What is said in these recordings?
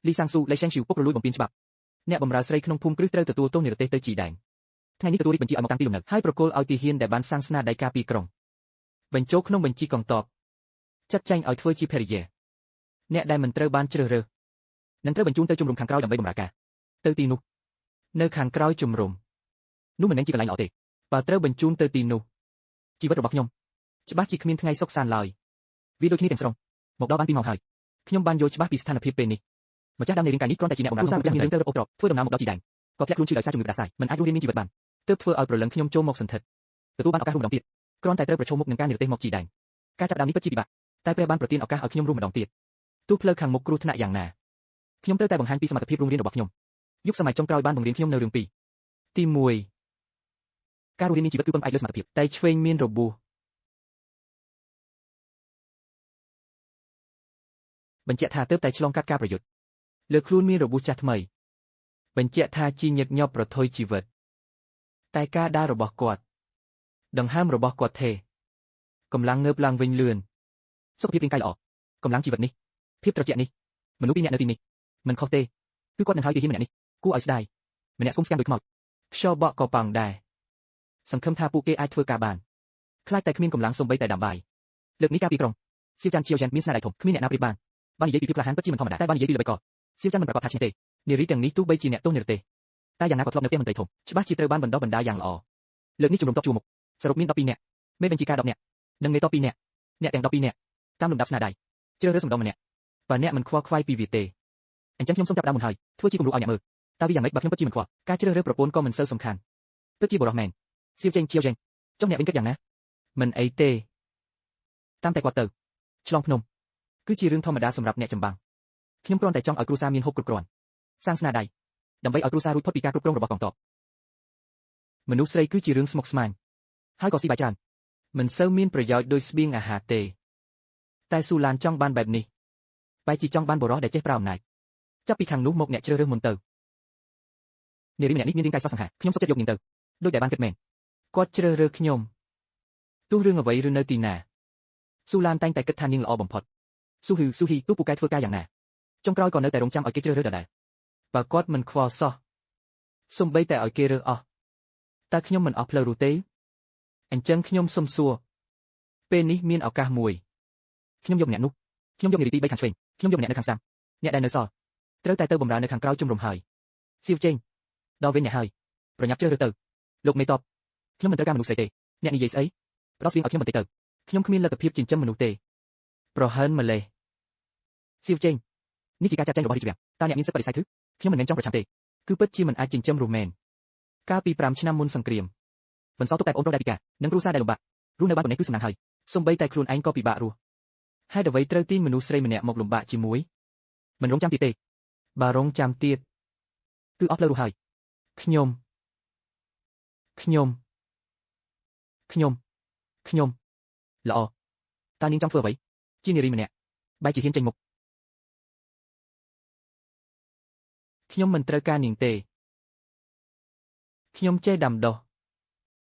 លីសាំងស៊ូលេឆេងឈីវពុករលួយបំពេញច្បាប់អ្នកបម្រើស្រីក្នុងភូមិគ្រឹះត្រូវទទួលទោសនិរទេសទៅជីដែងថ្ងៃនេះទទួលរាជបញ្ជាឲ្យមកតាំងទីលំនៅហើយប្រគល់ឲ្យទាហានដែលបានសាងស្នាដៃការពីក្រុងបញ្ចូលក្នុងបញ្ជីកងទ័ពចាត់ចែងឲ្យធ្វើជាភរិយាអ្នកដែលមិនត្រូវបានជ្រើសរើសនឹងត្រូវបញ្ជូនទៅជំរំខាងក្រោយដើម្បីបម្រើការទៅទីនោះនៅខាងក្រោយជំរំនោះមិនមែនជាកន្លែងល្អទេបើត្រូវបញ្ជូនទៅទីនោះជីវិតរបស់ខ្ញុំច្បាស់ជាគ្មានថ្ងៃសុខសាន្តឡើយវាដូចគ្នាទាំងស្រុងមកដល់បាន2ម៉ោងហើយខ្ញុំបានយល់ច្បាស់ពីស្ថានភាពពេលនេះម្ចាស់ដើមនៃរាងកាយនេះគ្រាន់តែជាអ្នកបម្រើគ្រួសារម្ចាស់មានរឿងទៅរកអូបត្រធ្វើដំណើរមកដល់ជីដែងក៏ធ្លាក់ខ្លួនឈឺដោយសារជំងឺផ្ដាសាយមិនអាចរស់រានមានជីវិតបានទើបធ្វើឲ្យប្រលឹងខ្ញុំចូលមកសន្ធិដ្ឋទទួលបានឱកាសរួមម្ដងទៀតគ្រាន់តែត្រូវប្រឈមមុខនឹងការនិរទេសមកជីដែងការចាប់ដើមនេះពិតជាពិបាកតែព្រះបានប្រទានឱកាសឲ្យខ្ញុំរួមម្ដងទៀតទោះផ្លូវខាងមុខគ្រោះថ្នាក់យ៉ាងណាខ្ញុំត្រូវតែបង្ហាញពីសមត្ថភាពរួមរៀនរបស់ខ្ញុំយុគសម័យចុងក្រោយបានបង្រៀនខ្ញុំនៅរឿងពីរទី1ការរស់រានមានជីវិតគឺពឹងផ្អែកលើសមត្ថភាពតែឆ្វេងមានរបួសបញ្ជាក់ថាទើបតែឆ្លងកាត់ការប្រយុទ្ធលើខ្លួនមានរបួសចាស់ថ្មីបញ្ជាក់ថាជាញឹកញាប់ប្រថុយជីវិតតែការដើររបស់គាត់ដង្ហើមរបស់គាត់ថេរកម្លាំងងើបឡើងវិញលឿនសុខភាពរាងកាយល្អកម្លាំងជីវិតនេះភាពត្រជាក់នេះមនុស្សពីរនាក់នៅទីនេះមិនខុសទេគឺគាត់នឹងហើយទាហានម្នាក់នេះគួរឲ្យស្ដាយម្នាក់ស្គមស្គាំងដូចខ្មោចខ្យល់បក់ក៏ប៉ង់ដែរសង្ឃឹមថាពួកគេអាចធ្វើការបានខ្លាចតែគ្មានកម្លាំងសំបីតែដាំបាយលើកនេះការពីក្រុងសៀវចាន់ជាវយ៉ានមានស្នាដៃធំគ្មានអ្នកណាប្រៀបបាននិយាយពីភាពក្លាហានពិតជាមិនធម្មតាតែបាននិយាយពីល្បិចកលសៀវចាន់មិនប្រកាសថាឈ្នះទេនារីទាំងនេះទោះបីជាអ្នកទោសនិរទេសតែយ៉ាងណាក៏ធ្លាប់នៅផ្ទះមន្ត្រីធំច្បាស់ជាត្រូវបានបណ្ដុះបណ្ដាលយ៉ាងល្អលើកនេះជំរំតបជួរមុខសរុបមាន12នាក់មេបញ្ជាការ10នាក់និងមេតប2នាក់អ្នកទាំង12នាក់តាមលំដាប់ស្នាដៃជ្រើសរើសម្ដងម្នាក់បើអ្នកមិនខ្វល់ខ្វាយពីវាទេអញ្ចឹងខ្ញុំសូមចាប់ដើមមុនហើយធ្វើជាគំរូឲ្យអ្នកមើលតើវាយ៉ាងម៉េចបើខ្ញុំពិតជាមិនខ្វល់ការជ្រើសរើសប្រពន្ធក៏មិនសូវសំខាន់ពិតជាបរិសុទ្ធមែនសៀវចេងជាវចេងចុះអ្នកវិញគិតយ៉ាងណាមិនអីទេតាមតែគាត់ទៅឆ្លងភ្នំគឺជារឿងធម្មតាសម្រាប់អ្នកចម្បាំងខ្ញុំគ្រាន់តែចង់ឲ្យគ្រួសារមានហូបគ្រប់គ្រាន់សាងស្នាដៃដើម្បីឲ្យគ្រួសាររួចផុតពីការគ្រប់គ្រងរបស់កងទ័ពមនុស្សស្រីគឺជារឿងស្មុគស្មាញហើយក៏ស៊ីបាយច្រើនមិនសូវមានប្រយោជន៍ដោយស្បៀងអាហារទេតែស៊ូឡានចង់បានបែបនេះបែរជាចង់បានបរិសុទ្ធដែលចេះប្រើអំណាចចាប់ពីខាងនោះមកអ្នកជ្រើសរើសមុនទៅនារីម្នាក់នេះមានរាងកាយស្រស់សង្ហាខ្ញុំសុខចិត្តយកនាងទៅដូចដែលបានគិតមែនគាត់ជ្រើសរើសខ្ញុំទោះរឿងអ្វីឬនៅទីណាស៊ូឡានតែងតែគិតថានាងល្អបំផុតស៊ូហ៊ីទោះពូកែធ្វើការយ៉ាងណាចុងក្រោយក៏នៅតែរងចាំឲ្យគេជ្រើសរើសដដែលបើគាត់មិនខ្វល់សោះសូម្បីតែឲ្យគេរើសអស់តើខ្ញុំមិនអស់ផ្លូវរស់ទេអញ្ចឹងខ្ញុំសុំសួរពេលនេះមានឱកាសមួយខ្ញុំយកម្នាក់នោះខ្ញុំយកនារីទី3ខាងឆ្វេងខ្ញុំយកម្នាក់នៅខាងស្ដាំអ្នកដែលនៅសល់ត្រូវតែទៅបម្រើនៅខាងក្រោយជំរំហើយសៀវចេងដល់វិញអ្នកហើយប្រញាប់ជ្រើសរើសទៅលោកមេតបខ្ញុំមិនត្រូវការមនុស្សស្អីទេអ្នកនិយាយស្អីផ្ដោតស្បៀងឲ្យខ្ញុំបន្តិចទៅខ្ញុំគ្មានលទ្ធភាពចិញ្ចឹមមនុស្សទេប្រហែលម្លេះសៀវចេងនេះជាការចាត់ចែងរបស់រាជវាំងតើអ្នកមានសិទ្ធិបដិសេធឬខ្ញុំមិនមែនចង់ប្រឆាំងទេគឺពិតជាមិនអាចចិញ្ចឹមរូមែនកាលពី5ឆ្នាំមុនសង្គ្រាមបន្សល់ទុកតែប្អូនប្រុសដែលពិការនិងគ្រួសារដែលលំបាករស់នៅបានប៉ុណ្ណេះគឺសំណាងហើយសូម្បីតែខ្លួនឯងក៏ពិបាករស់ហើយអ្វីត្រូវទាញមនុស្សស្រីម្នាក់មកលំបាកជាមួយមិនរងចាំទៀតទេបើរងចាំទៀតគឺអស់ផ្លូវរស់ហើយខ្ញុំល្អតើនាងចង់ធ្វើអ្វីជានារីម្នាក់បែរជាហ៊ានចេញមុខខ្ញុំមិនត្រូវការនាងទេខ្ញុំចេះដាំដុះ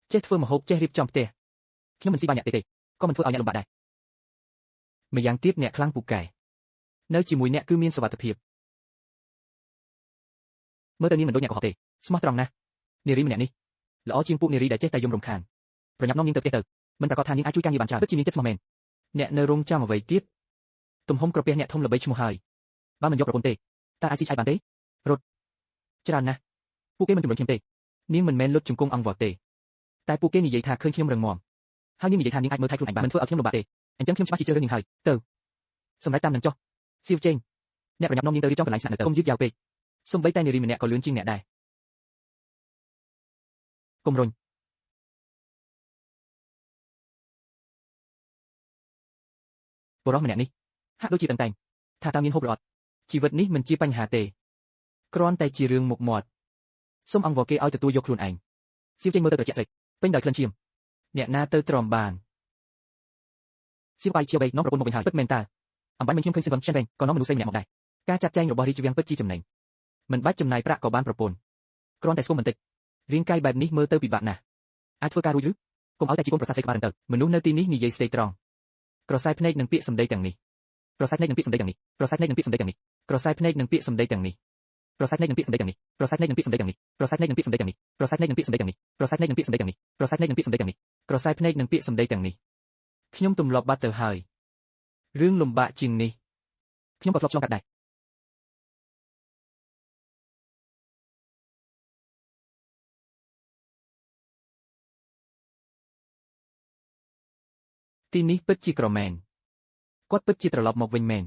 ចេះធ្វើម្ហូបចេះរៀបចំផ្ទះខ្ញុំមិនស៊ីបាយអ្នកទេក៏មិនធ្វើឲ្យអ្នកលំបាកដែរម្យ៉ាងទៀតអ្នកខ្លាំងពូកែនៅជាមួយអ្នកគឺមានសុវត្ថិភាពមើលទៅនាងមិនដូចអ្នកកុហកទេស្មោះត្រង់ណាស់នារីម្នាក់នេះល្អជាងពួកនារីដែលចេះតែយំរំខានប្រញាប់នាំនាងទៅផ្ទះទៅមិនប្រកាសថានាងអាចជួយការងារបានច្រើនពិតជានាងចិត្តស្មោះមែនអ្នកនៅរងចាំអ្វីទៀតទំហំក្រពះអ្នកធំល្បីឈ្មោះហើយបើមិនយកប្រពន្ធទេតើអាចស៊ីឆ្អែតបានទេរត់ច្រើនណាស់ពួកគេមិនជំរុញខ្ញុំទេនាងមិនមែនលុតជង្គង់អង្គវត្តទេតែពួកគេនិយាយថាឃើញខ្ញុំរឹងមាំហើយនាងនិយាយថានាងអាចមើលថែខ្លួនឯងបានមិនធ្វើឲ្យខ្ញុំលំបាកទេអញ្ចឹងខ្ញុំច្បាស់ជាជ្រើសរើសនាងហើយទៅសម្រាប់តាមនឹងចុះសៀវចេងអ្នកប្រញាប់នាំនាងទៅរៀបចំកន្លែងស្នាក់នៅទៅកុំយឺតយ៉ាវពេកសូម្បីតែនារីម្នាក់ក៏លឿនជាងអ្នកដែរកុំរុញបរិសុទ្ធម្នាក់នេះហាក់ដូចជាតឹងតែងថាតើមានហូបឬអត់ជីវិតនេះមិនជាបញ្ហាទេគ្រាន់តែជារឿងមុខមាត់សូមអង្វរគេឲ្យទទួលយកខ្លួនឯងសៀវចេញមើលទៅត្រជាក់ស្រេចពេញដោយក្លិនឈាមអ្នកណាទៅទ្រាំបានសៀវបាយជាវៃនាំប្រពន្ធមកវិញហើយពិតមែនតើអំបញ្ញមិញខ្ញុំឃើញស៊ីវឹងឆែនវែងក៏នាំមនុស្សស្រីម្នាក់មកដែរការចាត់ចែងរបស់រាជវាំងពិតជាចំណេញមិនបាច់ចំណាយប្រាក់ក៏បានប្រពន្ធគ្រាន់តែស្គមបន្តិចរាងកាយបែបនេះមើលទៅពិបាកណាស់អាចធ្វើការរួចឬកុំឲ្យតែជាកូនប្រសាស្រីក្បាលទៅមនុស្សនៅទីនេះនិយាយស្ដីត្រង់ក្រសែភ្នែកនឹងពាក្យសម្ដីទាំងនេះក្រសែភ្នែកនឹងពាក្យសម្ដីទាំងនេះ ក្រសែភ្នែកនឹងពាក្យសម្ដីទាំងនេះក្រសែភ្នែកនឹងពាក្យសម្ដីទាំងនេះក្រសែភ្នែកនឹងពាក្យសម្ដីទាំងនេះក្រសែភ្នែកនឹងពាក្យសម្ដីទាំងនេះក្រសែភ្នែកនឹងពាក្យសម្ដីទាំងនេះក្រសែភ្នែកនឹងពាក្យសម្ដីទាំងនេះក្រសែភ្នែកនឹងពាក្យសម្ដីទាំងនេះក្រសែភ្នែកនឹងពាក្យសម្ដីទាំងនេះខ្ញុំទម្លាប់បាត់ទៅហើយរឿងលំបាកជាងនេះខ្ញុំក៏ធ្លាប់ឆ្លងកាត់ដែរទីនេះពិតជាក្រមែនគាត់ពិតជាត្រឡប់មកវិញមែន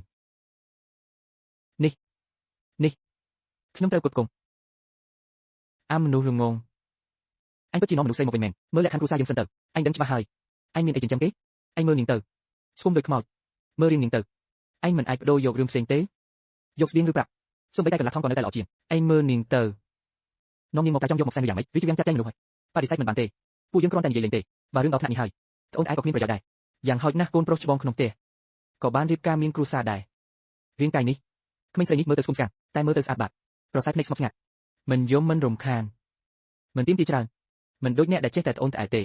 នេះខ្ញុំត្រូវគ្រប់គ្រងមនុស្សល្ងងអញពិតជានាំមនុស្សស្រីមកវិញមែនមើលលក្ខខណ្ឌគ្រួសារយើងសិនទៅអញដឹងច្បាស់ហើយអញមានអីចិញ្ចឹមគេអញមើលនាងទៅស្គមដូចខ្មោចមើលរៀងនាងទៅអញមិនអាចបដូរយករឿងផ្សេងទេយកស្បៀងឬប្រាក់សូម្បីតែកន្លះថងក៏នៅតែល្អជាងអញមើលនាងទៅនាំនាងមកតែចង់យកមកសែនឬយ៉ាងម៉េចវាជាយ៉ាងចាត់ចែងមនុស្សហើយបដិសេធមិនបានទេពួកយើងគ្រាន់តែនិយាយលេងទេបើរឿងដល់ថ្នាក់នេះហើយត្អូនឯងក៏គ្មានប្រយោជន៍ដែរយ៉ាងហោចណាស់កូនប្រុសច្បងក្នុងផ្ទះក៏បានរៀបការមានគ្រួសារដែររាងកាយនេះក្មេងស្រីនេះមើលទៅស្គមស្កាំតែមើលទៅស្អាតបាតប្រសើរភ្នែកស្ងប់ស្ងាត់មិនយំមិនរំខានមិនទៀមទីច្រើនមិនដូចអ្នកដែលចេះតែត្អូនត្អែទេ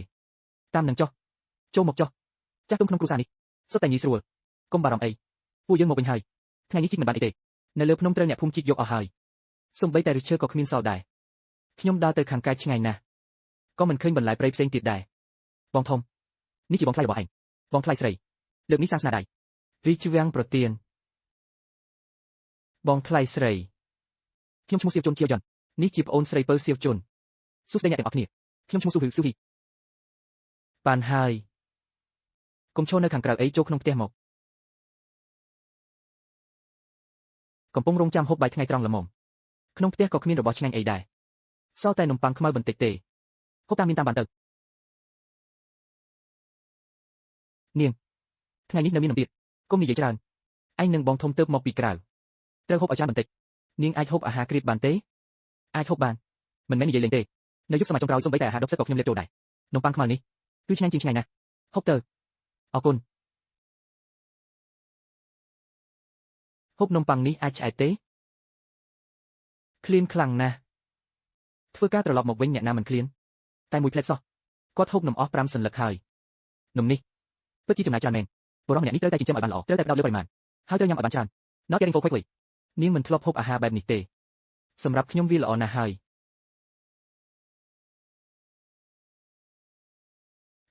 តាមនឹងចុះចូលមកចុះចាស់ទុំក្នុងគ្រួសារនេះសុទ្ធតែងាយស្រួលកុំបារម្ភអីពួកយើងមកវិញហើយថ្ងៃនេះជីកមិនបានអីទេនៅលើភ្នំត្រូវអ្នកភូមិជីកយកអស់ហើយសូម្បីតែឫសឈើក៏គ្មានសល់ដែរខ្ញុំដើរទៅខាងកើតឆ្ងាយណាស់ក៏មិនឃើញបន្លែព្រៃផ្សេងទៀតដែរបងធំនេះជាបងថ្លៃរបស់ឯងបងថ្លៃស្រីលើកនេះសាសនាដៃរីជវាំងប្រទៀនបងថ្លៃស្រីខ្ញុំឈ្មោះសៀវជុនជាវយន្តនេះជាប្អូនស្រីពៅសៀវជុនសួស្តីអ្នកទាំងអស់គ្នាខ្ញុំឈ្មោះស៊ូហ៊ឺស៊ូហ៊ីបានហើយកុំឈរនៅខាងក្រៅអីចូលក្នុងផ្ទះមកកំពុងរងចាំហូបបាយថ្ងៃត្រង់ល្មមក្នុងផ្ទះក៏គ្មានរបស់ឆ្ងាញ់អីដែរសល់តែនំប៉័ងខ្មៅបន្តិចទេហូបតាមមានតាមបានទៅនាងថ្ងៃនេះនៅមាននំទៀតកុំនិយាយច្រើនឯងនឹងបងធំទៅមកពីក្រៅត្រូវហូបឲ្យច្រើនបន្តិចនាងអាចហូបអាហារក្រៀបបានទេអាចហូបបានមិនមែននិយាយលេងទេនៅយុគសម័យចុងក្រោយសូម្បីតែអាហារដុតផ្សិតក៏ខ្ញុំលេបចូលដែរនំប៉័ងខ្មៅនេះគឺឆ្ងាញ់ជាងឆ្ងាញ់ណាស់ហូបទៅអរគុណហូបនំប៉័ងនេះអាចឆ្អែតទេឃ្លានខ្លាំងណាស់ធ្វើការត្រឡប់មកវិញអ្នកណាមិនឃ្លានតែមួយផ្លែតសោះគាត់ហូបនំអស់5សន្លឹកហើយនំនេះពិតជាចំណាយច្រើនមែនបុរសម្នាក់នេះត្រូវតែចិញ្ចឹមឲ្យបានល្អត្រូវតែផ្ដោតលើបរិមាណហើយត្រូវញ៉ាំឲ្យបានច្រើន Not getting full quickly នាងមិនធ្លាប់ហូបអាហារបែបនេះទេសម្រាប់ខ្ញុំវាល្អណាស់ហើយ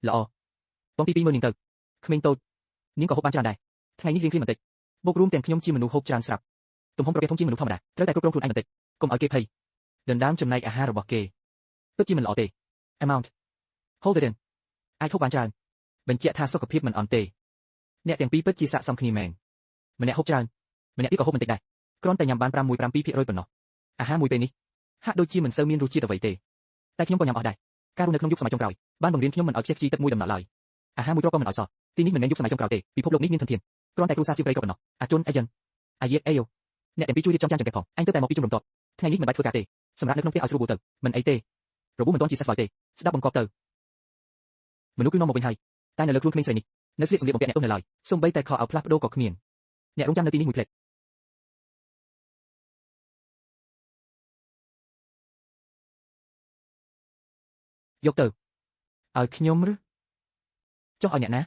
ល្អបងទី2មើលនាងទៅក្មេងតូចនាងក៏ហូបបានច្រើនដែរថ្ងៃនេះរៀងឃ្លានបន្តិចបូករួមទាំងខ្ញុំជាមនុស្សហូបច្រើនស្រាប់ទំហំប្រភេទធំជាងមនុស្សធម្មតាត្រូវតែគ្រប់គ្រងខ្លួនឯងបន្តិចកុំឲ្យគេភ័យដណ្ដើមចំណែកអាហាររបស់គេពិតជាមិនល្អទេ amount hold it in អាចហូបបានច្រើនបញ្ជាក់ថាសុខភាពមិនអន់ទេអ្នកទាំងពីរពិតជាស័ក្តិសមគ្នាមែនម្នាក់ហូបច្រើនម្នាក់ទៀតក៏ហូបបន្តិចដែរគ្រាន់តែញ៉ាំបាន6.7%ប៉ុណ្ណោះអាហារមួយពេលនេះហាក់ដូចជាមិនសូវមានរសជាតិអ្វីទេតែខ្ញុំក៏ញ៉ាំអស់ដែរការរស់នៅក្នុងយុគសម័យចុងក្រោយបានបង្រៀនខ្ញុំមិនឲ្យខ្ជិះខ្ជីទឹកមួយដំណក់ឡើយអាហារមួយគ្រាប់ក៏មិនឲ្យសោះទីនេះមិនមែនយុគសម័យចុងក្រោយទេពិភពលោកនេះមានធនធានគ្រាន់តែគ្រួសារសៀវព្រៃក៏ប៉ុណ្ណោះអាជុនអាយិនអាយេតអេយ៉ូអ្នកទាំងពីរជួយរៀបចំចានចង្កេះផងអញទៅតែមកពីជំរំតបថ្ងៃនេះមិនបាច់ធ្វើការទេសម្រាប់នៅក្នុងផ្ទះឲ្យស្រួលបួលទៅមិនអីទេរបួសមិនទាន់ជាសេះស្បើយទេស្ដាប់បង្កប់ទៅមនុស្សគឺនាំមកវិញហើយតែនៅលើខ្លួនក្មេងស្រីនេះនៅស្លៀកសម្លៀកបំពាក់អ្នកទោសនៅឡើយសូម្បីតែខោអាវផ្លាស់ប្ដូរក៏គ្មានអ្នករងចាំនៅទីនេះមួយផ្លេតយកទៅឲ្យខ្ញុំឬចុះឲ្យអ្នកណា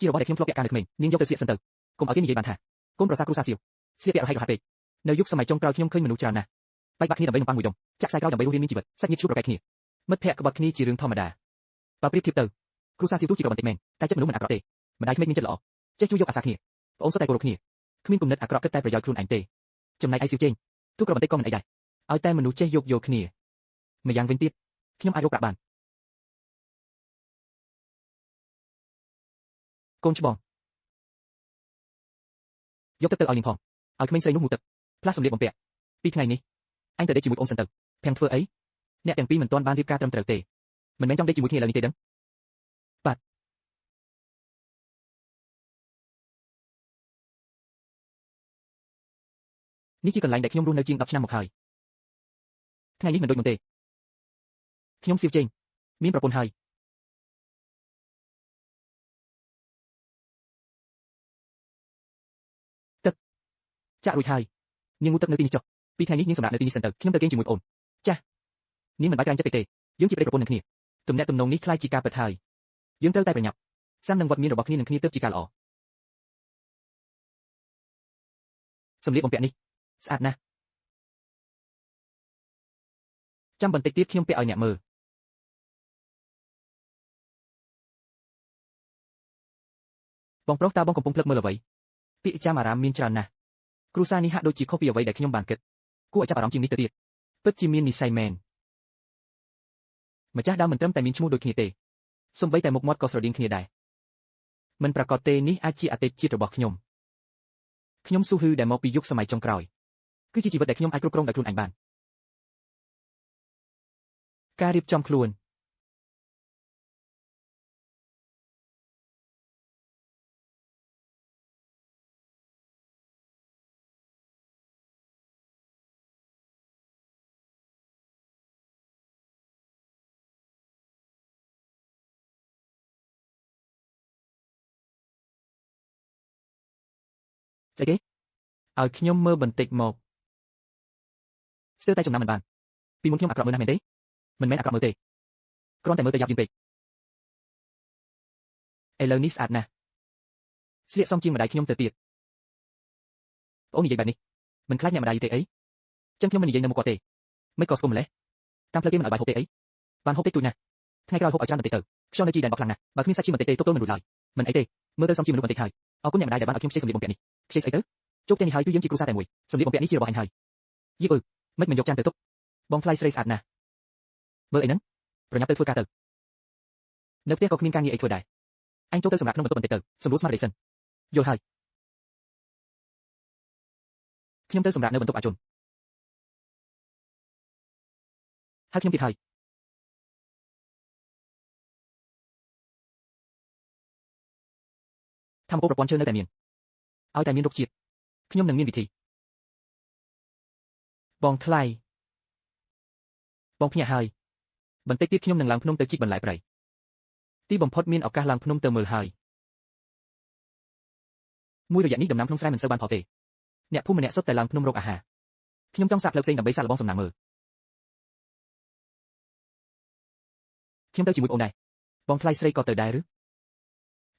ជារបស់ដែលខ្ញុំធ្លាប់ពាក់ការនៅក្មេងនាងយកទៅស្លៀកសិនទៅកុំឲ្យគេនិយាយបានថាកូនប្រសាគ្រូសាសៀវស្លៀកពាក់រហ័យរហ័សពេកនៅយុគសម័យចុងក្រោយខ្ញុំឃើញមនុស្សច្រើនណាស់បែកបាក់គ្នាដើម្បីនំប៉័ងមួយដុំចាក់ខ្សែក្រោយដើម្បីរស់រានមានជីវិតសាច់ញាតិឈ្មោះប្រកែកគ្នាមិត្តភក្តិក្បត់គ្នាជារឿងធម្មតាបើប្រៀបធៀបទៅគ្រូសាសៀវទោះជាក្របន្តិចមែនតែចិត្តមនុស្សមិនអាក្រក់ទេម្ដាយក្មេកមានចិត្តល្អចេះជួយយកអាសាគ្នាប្អូនសុទ្ធតែគោរពគ្នាគ្មានគំនិតអាក្រក់គិតតែប្រយោជន៍ខ្លួនឯងទេចំណែកឯសៀវជេងទោះក្របន្តិចក៏មិនអីដែរឲ្យតែមនុស្សចេះយោគយល់គ្នាម្យ៉ាងវិញទៀតខ្ញុំអាចរកប្រាក់បានកូនច្បងយកទឹកទៅឲ្យនាងផងឲ្យក្មេងស្រីនោះងូតទឹកផ្លាស់សម្លៀកបំពាក់ពីថ្ងៃនេះអញទៅដេកជាមួយអូនសិនទៅភាំងធ្វើអីអ្នកទាំងពីរមិនទាន់បានរៀបការត្រឹមត្រូវទេមិនមែនចង់ដេកជាមួយគ្នាឥឡូវនេះទេដឹងបាទនេះជាកន្លែងដែលខ្ញុំរស់នៅជាង10ឆ្នាំមកហើយថ្ងៃនេះមិនដូចមុនទេខ្ញុំសៀវជេងមានប្រពន្ធហើយទឹកចាក់រួចហើយនាងងូតទឹកនៅទីនេះចុះពីថ្ងៃនេះនាងសម្រាប់នៅទីនេះសិនទៅខ្ញុំទៅគេងជាមួយអូនចាស់នាងមិនបាច់ក្រែងចិត្តពេកទេយើងជាប្តីប្រពន្ធនឹងគ្នាទំនាក់ទំនងនេះคล้ายជាការពិតហើយយើងត្រូវតែប្រញាប់សាំនឹងវត្តមានរបស់គ្នានឹងគ្នាទើបជាការល្អសម្លៀកបំពាក់នេះ ស្អាតណាស់ចាំបន្តិចទៀតខ្ញុំពាក់ឲ្យអ្នកមើលបងប្រុសតើបងកំពុងភ្លឹកមើលអ្វីពាក្យចាំអារ៉ាមមានច្រើនណាស់គ្រួសារនេះហាក់ដូចជាខុសពីអ្វីដែលខ្ញុំបានគិតគួរឲ្យចាប់អារម្មណ៍ជាងនេះទៅទៀតពិតជាមាននិស្ស័យមែនម្ចាស់ដើមមិនត្រឹមតែមានឈ្មោះដូចគ្នាទេសូម្បីតែមុខមាត់ក៏ស្រដៀងគ្នាដែរមិនប្រកាសទេនេះអាចជាអតីតជាតិរបស់ខ្ញុំស៊ូហ៊ឺដែលមកពីយុគសម័យចុងក្រោយគឺជាជីវិតដែលខ្ញុំអាចគ្រប់គ្រងដោយខ្លួនឯងបានការរៀបចំខ្លួនស្អីគេឲ្យខ្ញុំមើលបន្តិចមកស្ទើរតែចំណាំមិនបានពីមុនខ្ញុំអាក្រក់មើលណាស់មែនទេមិនមែនអាក្រក់មើលទេគ្រាន់តែមើលទៅយ៉ាប់យឺនពេកឥឡូវនេះស្អាតណាស់ស្លៀកសមជាងម្ដាយខ្ញុំទៅទៀតប្អូននិយាយបែបនេះមិនខ្លាចអ្នកម្ដាយទេអីចឹងខ្ញុំមិននិយាយនៅមុខគាត់ទេមិនក៏ស្គមម្លេះតាមផ្លូវគេមិនឲ្យបាយហូបទេអីបានហូបតិចតួចណាស់ថ្ងៃក្រោយហូបឲ្យច្រើនបន្តិចទៅខ្យល់នៅជីដែនបោកខ្លាំងណាស់បើគ្មានសាច់ឈាមបន្តិចទេទប់ទល់មិនរួចឡើយមិនអីទេមើលទៅសមជាមនុស្សបន្តិចហើយអរគុណអ្នកម្ដាយដែលបានឲ្យខ្ញុំខ្ចីសម្លៀកបំពាក់នេះខ្ចីស្អីទៅជោគទាំងនេះហើយគឺយើងជាគ្រួសារតែមួយសម្លៀកបំពាក់នេះជារបស់អញហើយយីអើមិនយកចានទៅទុកបងថ្លៃស្រីស្អាតណាស់មើលអីហ្នឹងប្រញាប់ទៅធ្វើការទៅនៅផ្ទះក៏គ្មានការងារអីធ្វើដែរអញចូលទៅសម្រាប់ក្នុងបន្ទប់បន្តិចទៅសម្រួលស្មារតីសិនយល់ហើយខ្ញុំទៅសម្រាប់នៅបន្ទប់អាជនហើយខ្ញុំទៀតហើយធម្មពលប្រព័ន្ធឈើនៅតែមានឲ្យតែមានរុក្ខជាតិខ្ញុំនឹងមានវិធីបងថ្លៃបងភ្ញាក់ហើយបន្តិចទៀតខ្ញុំនឹងឡើងភ្នំទៅជីកបន្លែព្រៃទីបំផុតមានឱកាសឡើងភ្នំទៅមើលហើយមួយរយៈនេះដំណាំក្នុងស្រែមិនសូវបានផលទេអ្នកភូមិម្នាក់សុទ្ធតែឡើងភ្នំរកអាហារខ្ញុំចង់សាកផ្លូវផ្សេងដើម្បីសាកល្បងសំណាងមើលខ្ញុំទៅជាមួយបងដែរបងថ្លៃស្រីក៏ទៅដែរឬ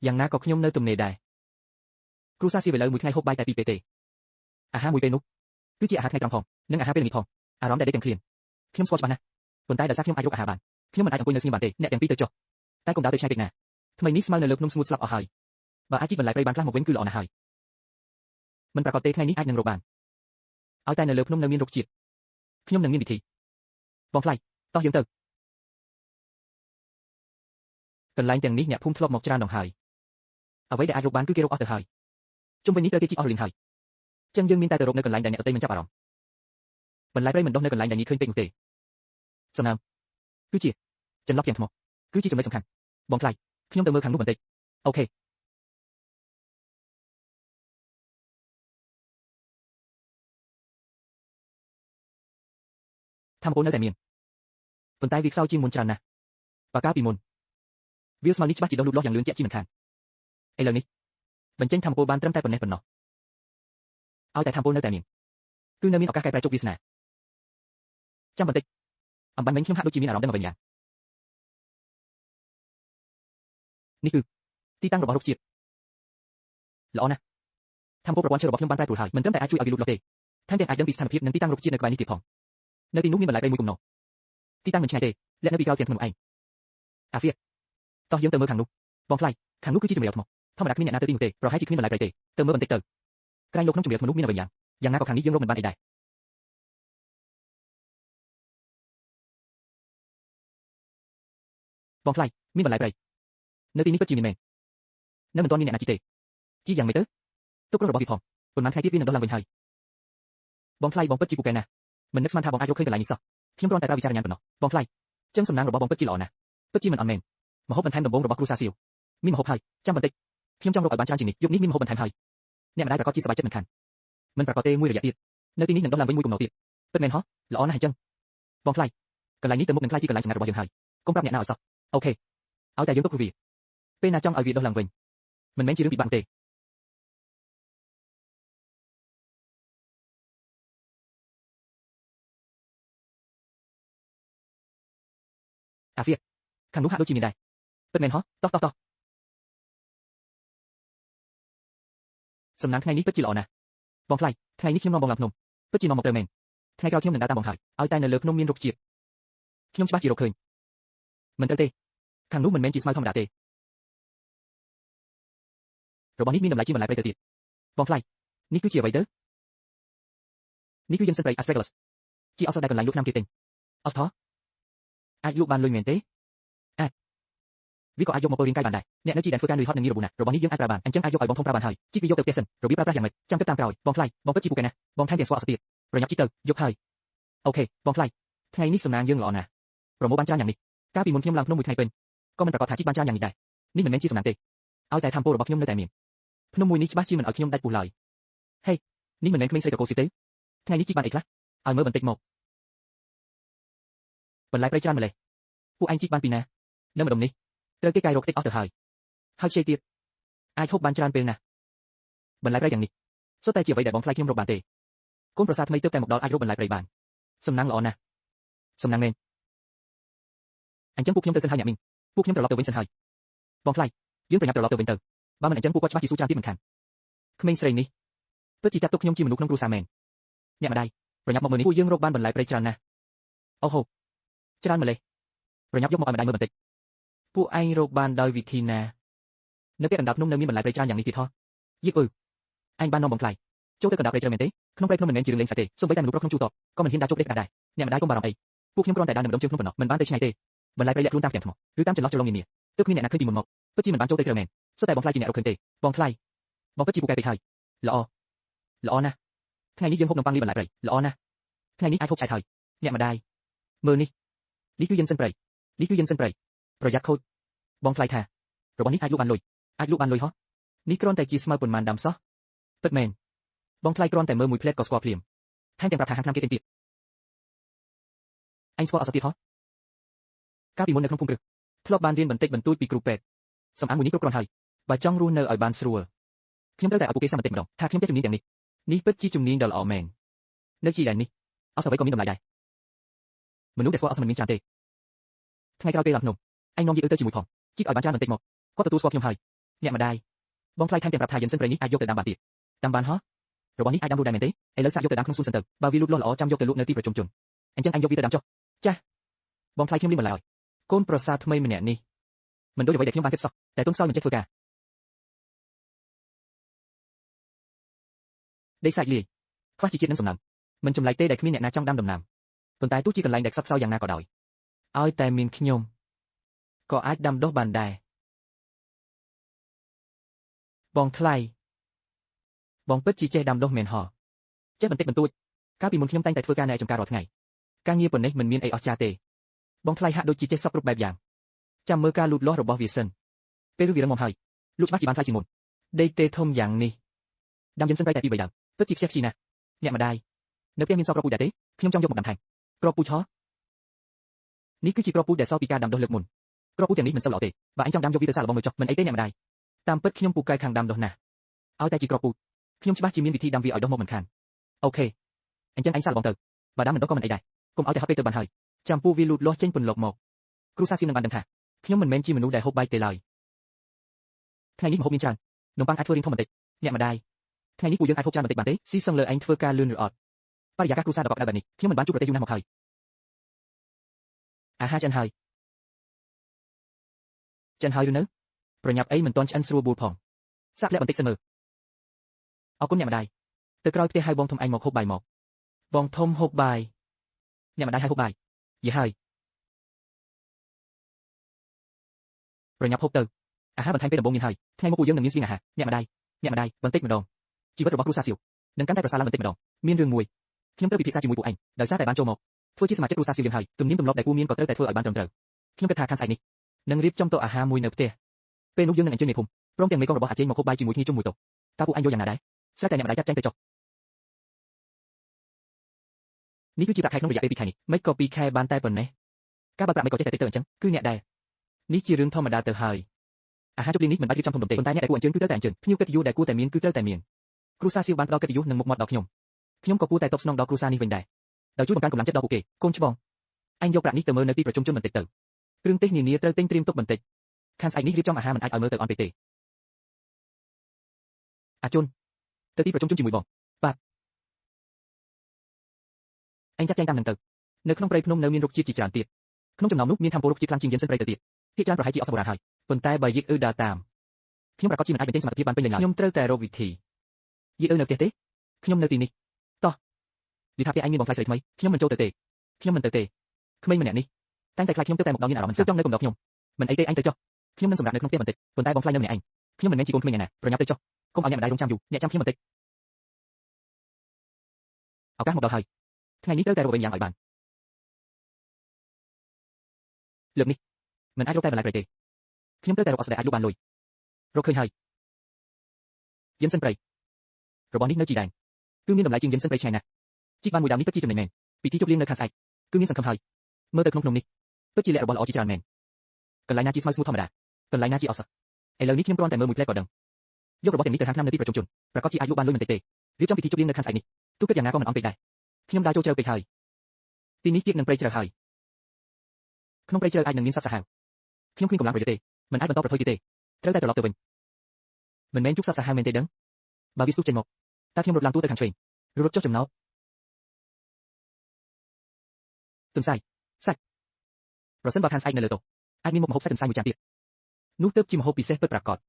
យ៉ាងណាក៏ខ្ញុំនៅទំនេរដែរគ្រូសាសៀវឥឡូវមួយថ្ងៃហូបបាយតែពីរពេលទេអាហារមួយពេលនោះគឺជាអាហារថ្ងៃត្រង់ផងនិងអាហារពេលល្ងាចផងអារម្មណ៍ដែលដេកទាំងឃ្លានខ្ញុំស្គាល់ច្បាស់ណាស់ប៉ុន្តែដោយសារខ្ញុំអាចរកអាហារបានខ្ញុំមិនអាចអង្គុយនៅស្ងៀមបានទេអ្នកទាំងពីរទៅចុះតែកុំដើរទៅឆ្ងាយពេកណាថ្មីនេះស្មៅនៅលើភ្នំស្ងួតស្លាប់អស់ហើយបើអាចជីកបន្លែព្រៃបានខ្លះមកវិញគឺល្អណាស់ហើយមិនប្រកាសទេថ្ងៃនេះអាចនឹងរកបានឲ្យតែនៅលើភ្នំនៅមានរុក្ខជាតិខ្ញុំនឹងមានវិធីបងថ្លៃតោះយើងទៅកន្លែងទាំងនេះអ្នកភូមិធ្លាប់មកច្រើនដងហើយអ្វីដែលអាចរកបានគឺគេរកអស់ទៅហើយជុំវិញនេះត្រូវគេជីកអស់លីងហើយចឹងយើងមានតែទៅរកនៅកន្លែងដែលអ្នកដទៃមិនចាប់អារម្មណ៍បន្លែព្រៃមិនដុះនៅកន្លែងដែលងាយឃើញពេកនោះទេសំណាមគឺជាចន្លោះយ៉ាងថ្មគឺជាចំណុចសំខាន់បងថ្លៃខ្ញុំទៅមើលខាងនោះបន្តិចអូខេធម្មពលនៅតែមានប៉ុន្តែវាខ្សោយជាងមុនច្រើនណាស់បើកាលពីមុនវាស្មៅនេះច្បាស់ជាដុះលូតលាស់យ៉ាងលឿនជាក់ជាមិនខានឥឡូវនេះបញ្ចេញធម្មពលបានត្រឹមតែប៉ុណ្ណេះឲ្យតែធម្មពលនៅតែមានគឺនៅមានឱកាសកែប្រែជោគវាសនាចាំបន្តិចអំបញ្ញមិញខ្ញុំហាក់ដូចជាមានអារម្មណ៍ដឹងអ្វីម្យ៉ាងនេះគឺទីតាំងរបស់រុក្ខជាតិល្អណាស់ធម្មពលប្រព័ន្ធឈើរបស់ខ្ញុំបានប្រែប្រួលហើយមិនត្រឹមតែអាចជួយឲ្យវាលូតលាស់ទេថែមទាំងអាចដឹងពីស្ថានភាពនិងទីតាំងរុក្ខជាតិនៅក្បែរនេះទៀតផងនៅទីនោះមានបន្លែព្រៃមួយគំនរទីតាំងមិនឆ្ងាយទេលាក់នៅពីក្រោយផ្ទះខ្ញុំឯងអាហ្វៀតតោះយើងទៅមើលខាងនោះបងថ្លៃខាងនោះគឺជាជំរាលថ្មធម្មតាគ្មានអ្នកណាទៅទីនោះទេប្រហែលជាគ្មានបន្លែព្រៃទេទៅមើលបន្តិចទៅក្រែងលោកក្នុងជំរាលថ្មនោះមានអ្វីយ៉ាងណាក៏ខាងនេះយើងរកមិនបានអីដែរបងថ្លៃមានបន្លែព្រៃនៅទីនេះពិតជាមានមែននៅមិនទាន់មានអ្នកណាជីទេជីយ៉ាងម៉េចទៅទុកគ្រោះរបស់វាផងប៉ុន្មានថ្ងៃទៀតវានឹងដុះឡើងវិញហើយបងថ្លៃបងពិតជាពូកែណាស់មិននឹកស្មានថាបងអាចរកឃើញកន្លែងនេះសោះខ្ញុំគ្រាន់តែប្រើវិចារញ្ញប៉ុណ្ណោះបងថ្លៃចឹងសំណាងរបស់បងពិតជាល្អណាស់ពិតជាមិនអត់មែនម្ហូបបន្ថែមដំបូងរបស់គ្រូសាសៀវមានម្ហូបហើយចាំបន្តិចខ្ញុំចង់រកឲ្យបានច្រើនជាងនេះយប់នេះមានម្ហូបបន្ថែមហើយអ្នកម្ដាយប្រកាសជាសប្បាយចិត្តមិនខានមិនប្រកាសទេមួយរយៈទៀតនៅទីនេះនឹងដុះឡើងវិញមួយគំនរទៀតពិតមែនហ៎ល្អណាស់អញ្ចឹងបងថ្លៃកន្លែងនេះទៅមុខនឹងខ្លាចជាកន្លែងសម្ងាត់របស់យើងហើយកុំប្រាប់អ្នកណាឲ្យសោះអូខេឲ្យតែយើងទុកវាពេលណាចង់ឲ្យវាដុះឡើងវិញមិនមែនជារឿងពិបាកទេអាហ្វៀតខាងនោះហាក់ដូចជាមានដែរពិតមែនហ៎តោះសំណាងថ្ងៃនេះពិតជាល្អណាស់បងថ្លៃថ្ងៃនេះខ្ញុំនាំបងឡើងភ្នំ ពិតជានាំមកត្រូវមែនថ្ងៃក្រោយខ្ញុំនឹងដើរតាមបងហើយឲ្យតែនៅលើភ្នំមានរុក្ខជាតិខ្ញុំច្បាស់ជារកឃើញមិនត្រូវទេខាងនោះមិនមែនជាស្មៅធម្មតាទេរបស់នេះមានតម្លៃជាបន្លែព្រៃទៅទៀតបងថ្លៃនេះគឺជាអ្វីទៅនេះគឺយិនសិនព្រៃ Astragalus ជាឱសថដែលកន្លែងលក់ថ្នាំគេទិញឱសថអាចលក់បានលុយមែនទេអាចវាក៏អាចយកមកពលរាងកាយបានដែរអ្នកនៅជីដែនធ្វើការនឿយហត់នឹងងាយរបួសណាស់របស់នេះយើងអាចប្រើបានអញ្ចឹងអាចយកឲ្យបងធំប្រើបានហើយជីកវាយកទៅផ្ទះសិនរបៀបប្រើប្រាស់យ៉ាងម៉េចចាំគិតតាមក្រោយបងថ្លៃបងពិតជាពូកែណាស់បងថែមទាំងស្គាល់ឱសថទៀតប្រញាប់ជីកទៅយកហើយអូខេបងថ្លៃថ្ងៃនេះសំណាងយើងល្អណាស់ប្រមូលបានច្រើនយ៉ាងនេះកាលពីមុនខ្ញុំឡើងភ្នំមួយថ្ងៃពេញក៏មិនប្រកាសថាជីកបានច្រើនយ៉ាងនេះដែរនេះមិនមែនជាសំណាងទេឲ្យតែធម្មពលរបស់ខ្ញុំនៅតែមានភ្នំមួយនេះច្បាស់ជាមិនឲ្យខ្ញុំដាច់ពុះឡើយហេនេះមិនមែនក្មេងស្រីតកោស៊ីទេថ្ងៃនេះជីកបានអីខ្លះឲ្យមើលបន្តិចមកបន្លែព្រៃច្រើនម្លេះពួកឯងជីកបានពីណានៅម្ដុំនេះត្រូវគេកាយរកតិចអស់ទៅហើយខ្ចីទៀតអាចហូបបានច្រើនពេលណាស់បន្លែព្រៃយ៉ាងនេះសុទ្ធតែជាអ្វីដែលបងថ្លៃខ្ញុំរកបានទេកូនប្រសាថ្មីទើបតែមកដល់អាចរកបន្លែព្រៃបានសំណាងល្អណាស់សំណាងមែនអញ្ចឹងពួកខ្ញុំទៅសិនហើយអ្នកមីងពួកខ្ញុំត្រឡប់ទៅវិញសិនហើយបងថ្លៃយើងប្រញាប់ត្រឡប់ទៅវិញទៅបើមិនអញ្ចឹងពួកគាត់ច្បាស់ជាស៊ូច្រើនទៀតមិនខានក្មេងស្រីនេះពិតជាចាត់ទុកខ្ញុំជាមនុស្សក្នុងគ្រួសារមែនអ្នកម្ដាយប្រញាប់មកមើលនេះពួកយើងរកបានបន្លែព្រៃច្រើនណាស់អូហូច្រើនម្លេះប្រញាប់យកមកឲ្យម្ដាយមើលបន្តិចពួកឯងរកបានដោយវិធីណានៅពាក់កណ្ដាលភ្នំនៅមានបន្លែព្រៃច្រើនយ៉ាងនេះទៀតហ៎យីកអញបាននាំបងថ្លៃចូលទៅកណ្ដាលព្រៃច្រើនមែនទេក្នុងព្រៃភ្នំមិនមែនជារឿងលេងសើចទេសូម្បីតែមនុស្សប្រុសក្នុងជួរតបក៏មិនហ៊ានដើរចូលព្រៃកណ្ដាលដែរអ្នកម្ដាយកុំបារម្ភអីពួកខ្ញុំគ្រាន់តែដើរនៅម្ដុំជើងភ្នំប៉ុណ្ណោះមិនបានទៅឆ្ងាយទេបន្លែព្រៃលាក់ខ្លួនតាមផ្ទាំងថ្មឬតាមចន្លោះជ្រលងនានាទើបគ្មានអ្នកណាឃើញពីមុនមកពិតជាមិនបានចូលទៅត្រូវមែនសុទ្ធតែបងថ្លៃជាអ្នករកឃើញទេបងថ្លៃបងពិតជាពូកែពេកហើយល្អណាស់ថ្ងៃនេះយើងហូបនំប៉័ងលីបន្លែព្រៃល្អណាស់ថ្ងៃនេះអាចហូបឆ្អែតហើយអ្នកម្ដាយមើលនេះគឺយិនសិនព្រៃប្រយ័ត្នខូចបងថ្លៃថារបស់នេះអាចលក់បានលុយហ៎នេះគ្រាន់តែជាស្មៅប៉ុន្មានដាំសោះពិតមែនបងថ្លៃគ្រាន់តែមើលមួយផ្លែតក៏ស្គាល់ភ្លាមថែមទាំងប្រាប់ថាហាងថ្នាំគេទិញទៀតអញស្គាល់អសទៀតហ៎កាលពីមុននៅក្នុងភូមិគ្រឹះធ្លាប់បានរៀនបន្តិចបន្តួចពីគ្រូពេទ្យសំអាងមួយនេះគ្រប់គ្រាន់ហើយបើចង់រស់នៅឲ្យបានស្រួលខ្ញុំត្រូវតែឲ្យពួកគេសាំបន្តិចម្ដងថាខ្ញុំចេះជំនាញទាំងនេះពិតជាជំនាញដ៏ល្អមែននៅជីដែននេះអសអ្វីក៏មានតម្លៃដែរមនុស្សដែលស្គាល់អសមិនមានច្រើនទេថ្ងៃក្រោយពេលឡើងភ្នំអញនាំយាយទៅជាមួយផងជីកឲ្យបានច្រើនបន្តិចមកគាត់ទទួលស្គាល់ខ្ញុំហើយអ្នកម្ដាយបងថ្លៃថែមទាំងប្រាប់ថាយិនសិនព្រៃនេះអាចយកទៅដាំបានទៀតដាំបានហ៎របស់នេះអាចដាំរួចដែរមែនទេឥឡូវសាកយកទៅដាំក្នុងសួនសិនទៅបើវាលូតលាស់ល្អចាំយកទៅលក់នៅទីប្រជុំជនអញ្ចឹងអញយកវាទៅដាំចុះចាស់បងថ្លៃខ្ញុំលៀមបន្លែឲ្យកូនប្រសាថ្មីម្នាក់នេះមិនដូចអ្វីដែលខ្ញុំបានគិតសោះតែទុនខ្សោយមិនចេះធ្វើការដេកសាច់លាយខ្វះជីជាតិនិងសំណើមមិនចម្លែកទេដែលគ្មានអ្នកណាចង់ដាំដំណាំប៉ុន្តែទោះជាកន្លែងដែលខ្សត់ខ្សោយយ៉ាងណាក៏ដោយឲ្យតែមានខ្ញុំក៏អាចដាំដុះបានដែរបងថ្លៃបងពិតជាចេះដាំដុះមែនហ៎ចេះបន្តិចបន្តួចកាលពីមុនខ្ញុំតែងតែធ្វើការនៅឯចំការរាល់ថ្ងៃការងារប៉ុណ្ណេះមិនមានអីអស្ចារ្យទេបងថ្លៃហាក់ដូចជាចេះសពគ្រប់បែបយ៉ាងចាំមើលការលូតលាស់របស់វាសិនពេលវារឹងមាំហើយលូតច្បាស់ជាបានថ្លៃជាងមុនដេកទេធំយ៉ាងនេះដាំយិនសិនប្រៃតែពី3ដើមពិតជាខ្ជិះខ្ជីណាស់អ្នកម្ដាយនៅផ្ទះមានសក់គ្រាប់ពូជដែរទេខ្ញុំចង់យកមកដាំថែមគ្រាប់ពូជហ៎នេះគឺជាគ្រាប់ពូជដែលសល់ពីការដាំដុះលើកមុនគ្រាប់ពូជទាំងនេះមិនសូវល្អទេបើអញចង់ដាំយកវាទៅសាកល្បងមើលចុះមិនអីទេអ្នកម្ដាយតាមពិតខ្ញុំពូកែខាងដាំដុះណាស់ឲ្យតែជាគ្រាប់ពូជខ្ញុំច្បាស់ជាមានវិធីដាំវាឲ្យដុះមកមិនខានអូខេអញ្ចឹងអញសាកល្បងទៅបើដាំមិនដុះក៏មិនអីដែរកុំឲ្យតែហត់ពេកទៅបានហើយចាំពូវាលូតលាស់ចេញពន្លកមកគ្រូសាសៀមនឹងបានដឹងថាខ្ញុំមិនមែនជាមនុស្សដែលហូបបាយទេឡើយថ្ងៃនេះម្ហូបមានច្រើននំប៉័ងអាចធ្វើរៀងធំបន្តិចអ្នកម្ដាយថ្ងៃនេះពូយើងអាចហូបច្រើនបន្តិចបានទេស៊ីសឹងលើឯងធ្វើការលឿនឬអត់បរិយាកាសគ្រួសារដ៏កក់ក្ដៅបែបនេះខ្ញុំមិនបានជួបប្រទេសយូរណាស់មកហើយអាហារឆ្អិនហើយឬនៅប្រញាប់អីមិនទាន់ឆ្អិនស្រួលបួលផងសាកលាក់បន្តិចសិនមើលអរគុណអ្នកម្ដាយទៅក្រោយផ្ទះហៅបងធំឯងមកហូបបាយមកបងធំហូបបាយអ្នកម្ដាយហៅហូបបាយយីហើយប្រញាប់ហូបទៅអាហារបន្ថែមពេលដំបូងមានហើយថ្ងៃមុខពួកយើងនឹងមានស្បៀងអាហារអ្នកម្ដាយបន្តិចម្ដងជីវិតរបស់គ្រួសារសៀវនឹងកាន់តែប្រសើរឡើងបន្តិចម្ដងមានរឿងមួយខ្ញុំត្រូវពិភាក្សាជាមួយពួកឯងដោយសារតែបានចូលមកធ្វើជាសមាជិកគ្រួសារសៀវយើងហើយទំនៀមទម្លាប់ដែលគួរមានក៏ត្រូវតែធ្វើឲ្យបានត្រឹមត្រូវខ្ញុំគិតថាខាងស្អែកនេះនឹងរៀបចំតុអាហារមួយនៅផ្ទះពេលនោះយើងនឹងអញ្ជើញមេភូមិព្រមទាំងមេកងរបស់អាចេញមកហូបបាយជាមួយគ្នាជុំមួយតុតើពួកឯងយកយ៉ាងណាដែរស្រេចតែអ្នកម្ដាយចាត់ចែងទៅចុះនេះគឺជាប្រាក់ខែក្នុងរយៈពេល2ខែនេះមិនក៏2ខែបានតែប៉ុណ្ណេះការបើកប្រាក់មិនក៏ចេះតែតិចទៅអញ្ចឹងគឺអ្នកដែរនេះជារឿងធម្មតាទៅហើយអាហារជប់លៀងនេះមិនបាច់រៀបចំធំដុំទេប៉ុន្តែអ្នកដែលគួរអញ្ជើញគឺត្រូវតែអញ្ជើញភ្ញៀវកិត្តិយសដែលគួរតែមានគឺត្រូវតែមានគ្រួសារសៀវបានផ្ដល់កិត្តិយសនិងមុខមាត់ដល់ខ្ញុំក៏គួរតែតបស្នងដល់គ្រួសារនេះវិញដែរដោយជួយបង្កើនកម្លាំងចិត្តដល់ពួកគេកូនច្បងអញយកប្រាក់នេះទៅមើលនៅទីប្រជុំជនបន្តិចទៅគ្រឿងទេសនានាត្រូវទិញត្រៀមទុកបន្តិចខាងស្អែកនេះរៀបចំអាហារមិនអាចឲ្យមើលទៅអន់ពេកទេអាជុនទៅទីប្រជុំជនជាមួយបងបាទ anh chắc chắn tamនឹងទៅនៅក្នុងព្រៃភ្នំនៅមានរុក្ខជាតិជាច្រើនទៀតក្នុងចំណោមនោះមានធម្មពលរុក្ខជាតិខ្លាំងជាងយិនសិនព្រៃទៅទៀតភាគច្រើនប្រហែលជាអស់សម្បូរហើយប៉ុន្តែបើយិកអ៊ឺដើរតាមខ្ញុំប្រកាសជាមិនអាចបញ្ចេញសមត្ថភាពបានពេញលេញឡើយខ្ញុំត្រូវតែរកវិធីយិកអ៊ឺនៅផ្ទះទេខ្ញុំនៅទីនេះតោះនិយាយថាផ្ទះឯងមានបងខ្លាយស្រីថ្មីខ្ញុំមិនចូលទៅទេខ្ញុំមិនទៅទេក្មេងម្នាក់នេះតែងតែខ្លាចខ្ញុំទៅតែមកដល់មានអារម្មណ៍មិនសើចង់នៅកំដរខ្ញុំមិនអីទេអញទៅចុះខ្ញុំនឹងសម្រាប់នៅក្នុងផ្ទះបន្តិចប៉ុន្តែបងខ្លាយនៅម្នាក់ឯងខ្ញុំមិនមែនជាកូនក្មេងយ៉ាងណាប្រញាប់ទៅចុះកុំឲ្យអ្នកម្ដាយរងចាំយូរអ្នកចាំខ្ញុំបន្តិចឱកាសមកដល់ហើយថ្ងៃនេះត្រូវតែរកវិញយ៉ាងឲ្យបានលើកនេះមិនអាចរកតែបន្លែព្រៃទេខ្ញុំត្រូវតែរកអស្ចារ្យអាចលក់បានលុយរកឃើញហើយយិនសិនព្រៃរបស់នេះនៅជីដែងគឺមានតម្លៃជាងយិនសិនព្រៃឆ្ងាយណាស់ជីកបានមួយដើមនេះពិតជាចំណេញមែនពីទីជប់លៀងនៅខាងស្អែកគឺមានសង្ឃឹមហើយមើលទៅក្នុងភ្នំនេះពិតជាលក្ខរបស់ល្អជាច្រើនមែនកន្លែងណាជាស្មៅស្ងួតធម្មតាកន្លែងណាជាអសឥឡូវនេះខ្ញុំគ្រាន់តែមើលមួយផ្លែក៏ដឹងយករបស់ទាំងនេះទៅហាងឆ្នាំនៅទីប្រជុំជនប្រកាសជាអាចលក់បានលុយមិនតិចទេរៀបចំពិធីជប់លៀងនៅខាងស្អែកនេះទូគិតយ៉ាងណាក៏មិនអន់ពេកដែរខ្ញុំដើរចូលជ្រៅពេកហើយទីនេះជាងនឹងព្រៃជ្រៅហើយក្នុងព្រៃជ្រៅអាចនឹងមានសត្វសាហាវខ្ញុំគ្មានកម្លាំងប្រយុទ្ធទេមិនអាចបន្តប្រថុយទៀតទេត្រូវតែត្រឡប់ទៅវិញមិនមែនជួបសត្វសាហាវមែនទេដឹងបើវាស៊ូចេញមកតើខ្ញុំរត់ឡើងទួទៅខាងឆ្វេងឬរត់ចុះចំណោទទុនសាយសាច់ប្រសិនបើខាងស្អែកនៅលើតុអាចមានមុខម្ហូបសាច់ទុនសាយមួយចានទៀតនោះទើបជាម្ហូបពិសេសពិតប្រាកដ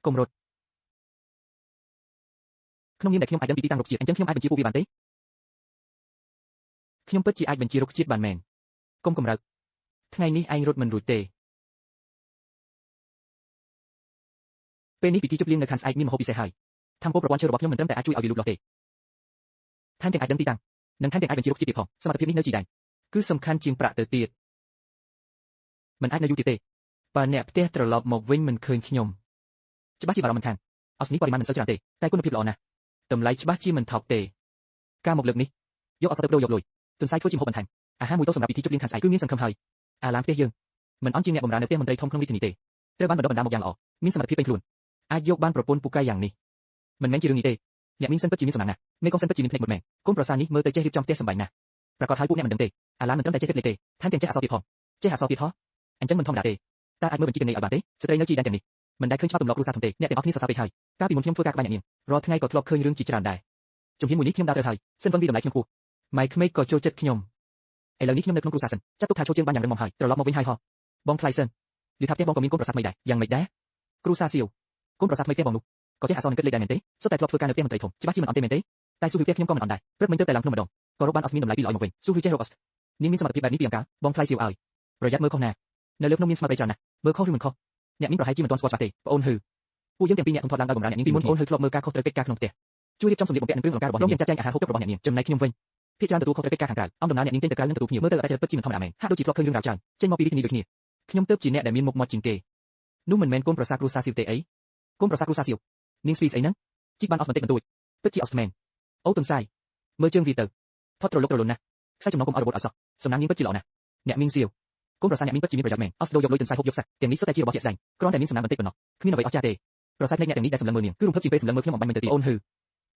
កុំរត់ក្នុងនាមដែលខ្ញុំអាចដឹងពីទីតាំងរុក្ខជាតិអញ្ចឹងខ្ញុំអាចបញ្ជាពួកវាបានទេខ្ញុំពិតជាអាចបញ្ជារុក្ខជាតិបានមែនកុំកម្រើកថ្ងៃនេះឯងរត់មិនរួចទេពេលនេះពិធីជប់លៀងនៅខាងស្អែកមានម្ហូបពិសេសហើយធម្មពលប្រព័ន្ធឈើរបស់ខ្ញុំមិនត្រឹមតែអាចជួយឲ្យវាលូតលាស់ទេថែមទាំងអាចដឹងទីតាំងនិងថែមទាំងអាចបញ្ជារុក្ខជាតិទៀតផងសមត្ថភាពនេះនៅជីដែងគឺសំខាន់ជាងប្រាក់ទៅទៀតមិនអាចនៅយូរទៀតទេបើអ្នកផ្ទះត្រឡប់មកវិញមិនឃើញខ្ញុំច្បាស់ជាបារម្ភមិនខានអស់នេះបរិមាណមិនសូវច្រើនទេតែគុណភាពល្អណាស់តម្លៃច្បាស់ជាមិនថោកទេការមកលើកនេះយកអសទៅបដូរយកលុយទុនសាយធ្វើជាម្ហូបបន្ថែមអាហារមួយតូបសម្រាប់ពិធីជប់លៀងខាងស្អែកគឺមានសង្ឃឹមហើយអាឡាមផ្ទះយើងមិនអន់ជាងអ្នកបម្រើនៅផ្ទះមន្ត្រីធំក្នុងរាជធានីទេត្រូវបានបណ្ដុះបណ្ដាលមកយ៉ាងល្អមានសមត្ថភាពពេញខ្លួនអាចយកបានប្រពន្ធពូកែយ៉ាងនេះមិនមែនជារឿងនេះទេអ្នកមានសិនពិតជាមានសំណាងណាស់មេកុងសិនពិតជាមានភ្នែកមុតមែនកូនប្រសានេះមើលទៅចេះរៀបចំផ្ទះសម្បែងណាស់ប្រកាសហើយពួកអ្នកមិនដឹងទេអាឡាមមិនត្រឹមតែចេះគិតលេខទេថែមទាំងចេះអក្សរទៀតផងចេះអក្សរទៀតហ៎អញ្ចឹងមិនធម្មតាទេតើអាចមើលបញ្ជីកណីឲ្យបានទេស្ត្រីនៅជីដែនទាំងនេះមិនដែលឃើញច្បាប់ទម្លាប់គ្រួសារធំទេអ្នកទាំងអស់គ្នាសរសើរពេកហើយកាលពីមុនខ្ញុំធ្វើការក្បាញ់អ្នកនាងរាល់ថ្ងៃក៏ធ្លាប់ឃើញរឿងជាច្រើនដែរជំហានមួយនេះខ្ញុំដើរទៅហើយសិនវឹងពីតម្លៃខ្ញុំខ្ពស់ម៉ៃក្មេកក៏ចូលចិត្តខ្ញុំឥឡូវនេះខ្ញុំនៅក្នុងគ្រួសារសិនចាត់ទុកថាចូលជើងបានយ៉ាងរឹងមាំហើយត្រឡប់មកវិញហើយហ៎បងថ្លៃសិននិយាយថាផ្ទះបងក៏មានកូនប្រសាថ្មីដែរយ៉ាងម៉េចដែរគ្រួសារសៀវកូនប្រសាថ្មីផ្ទះបងនោះក៏ចេះអក្សរនឹងគិតលេខដែរមែនទេសុទ្ធតែធ្លាប់ធ្វើការនៅផ្ទះមន្ត្រីធំច្បាស់ជាមិនអន់ទេមែនទេតែស៊ូហ៊ីផ្ទះខ្ញុំក៏មិនអន់ដែរព្រឹកមិញទៅតែឡើងភ្នំម្ដងក៏រកបានអស្មីនតម្លៃ200មកវិញស៊ូហ៊ីចេះរកអស្នាងមានសមត្ថភាពបែបនេះពីអង្ការបងថ្លៃសៀវឲ្យប្រយ័ត្នមើលខុសណានៅលើភ្នំមានស្មារតីច្រើនណាស់មើលខុសឬមិនខុសអ្នកមីងប្រហែលជាមិនទាន់ស្គាល់ច្បាស់ទេបងអូនហឺពួកយើងទាំងពីរអ្នកធំធាត់ឡើងដោយបម្រើអ្នកនាងពីមុនបងអូនហឺធ្លាប់មើលការខុសត្រូវកិច្ចការក្នុងផ្ទះជួយរៀបចំសម្លៀកបំពាក់និងគ្រឿងអលង្ការរបស់អ្នកនាងចាត់ចែងអាហារហូបចុករបស់អ្នកនាងចំណែកខ្ញុំវិញភាគច្រើនទទួលខុសត្រូវកិច្ចការខាងក្រៅអំដំណើរអ្នកនាងទៅក្រៅនឹងទទួលភ្ញៀវមើលទៅតែពិតជាមិនធម្មតាមែនហាក់ដូចជាធ្លាប់ឃើញរឿងរ៉ាវច្រើនចេញមកពីរាជធានីដូចគ្នាខ្ញុំទើបជាអ្នកដែលមានមុខមាត់ជាងគេនោះមិនមែនកូនប្រសាគ្រូសាសៀវទេអីកូនប្រសាគ្រូសាសៀវនាងស្វីស្អីហ្នឹងជីកបានអស់បន្តិចបន្តួចពិតជាអស់មែនអូទុនសាយមើលជើងវាទៅថត់ត្រលុកត្រលុនណាស់ខ្សែចំណងកុំឲ្យរបូតឲ្យសោះសំណាងនាងពិតជាល្អណាស់អ្នកមីងសៀវកូនប្រសាអ្នកមីងពិតជាមានប្រយោជន៍មែនអស់ដូរយកលុយទុនសាយហូបយកសាច់ទាំងនេះសុទ្ធតែជារបស់ជាក់ស្ដែងគ្រាន់តែមានសំណាងបន្តិចប៉ុណ្ណោះគ្មានអ្វីអស្ចារ្យទេប្រសាភ្នែកអ្នកទាំងនេះដែលសម្លឹងមើលនាងគឺរំភើបជាងពេលសម្លឹងមើលខ្ញុំអំបញ្ញមែនទៅទៀតអូនហឺ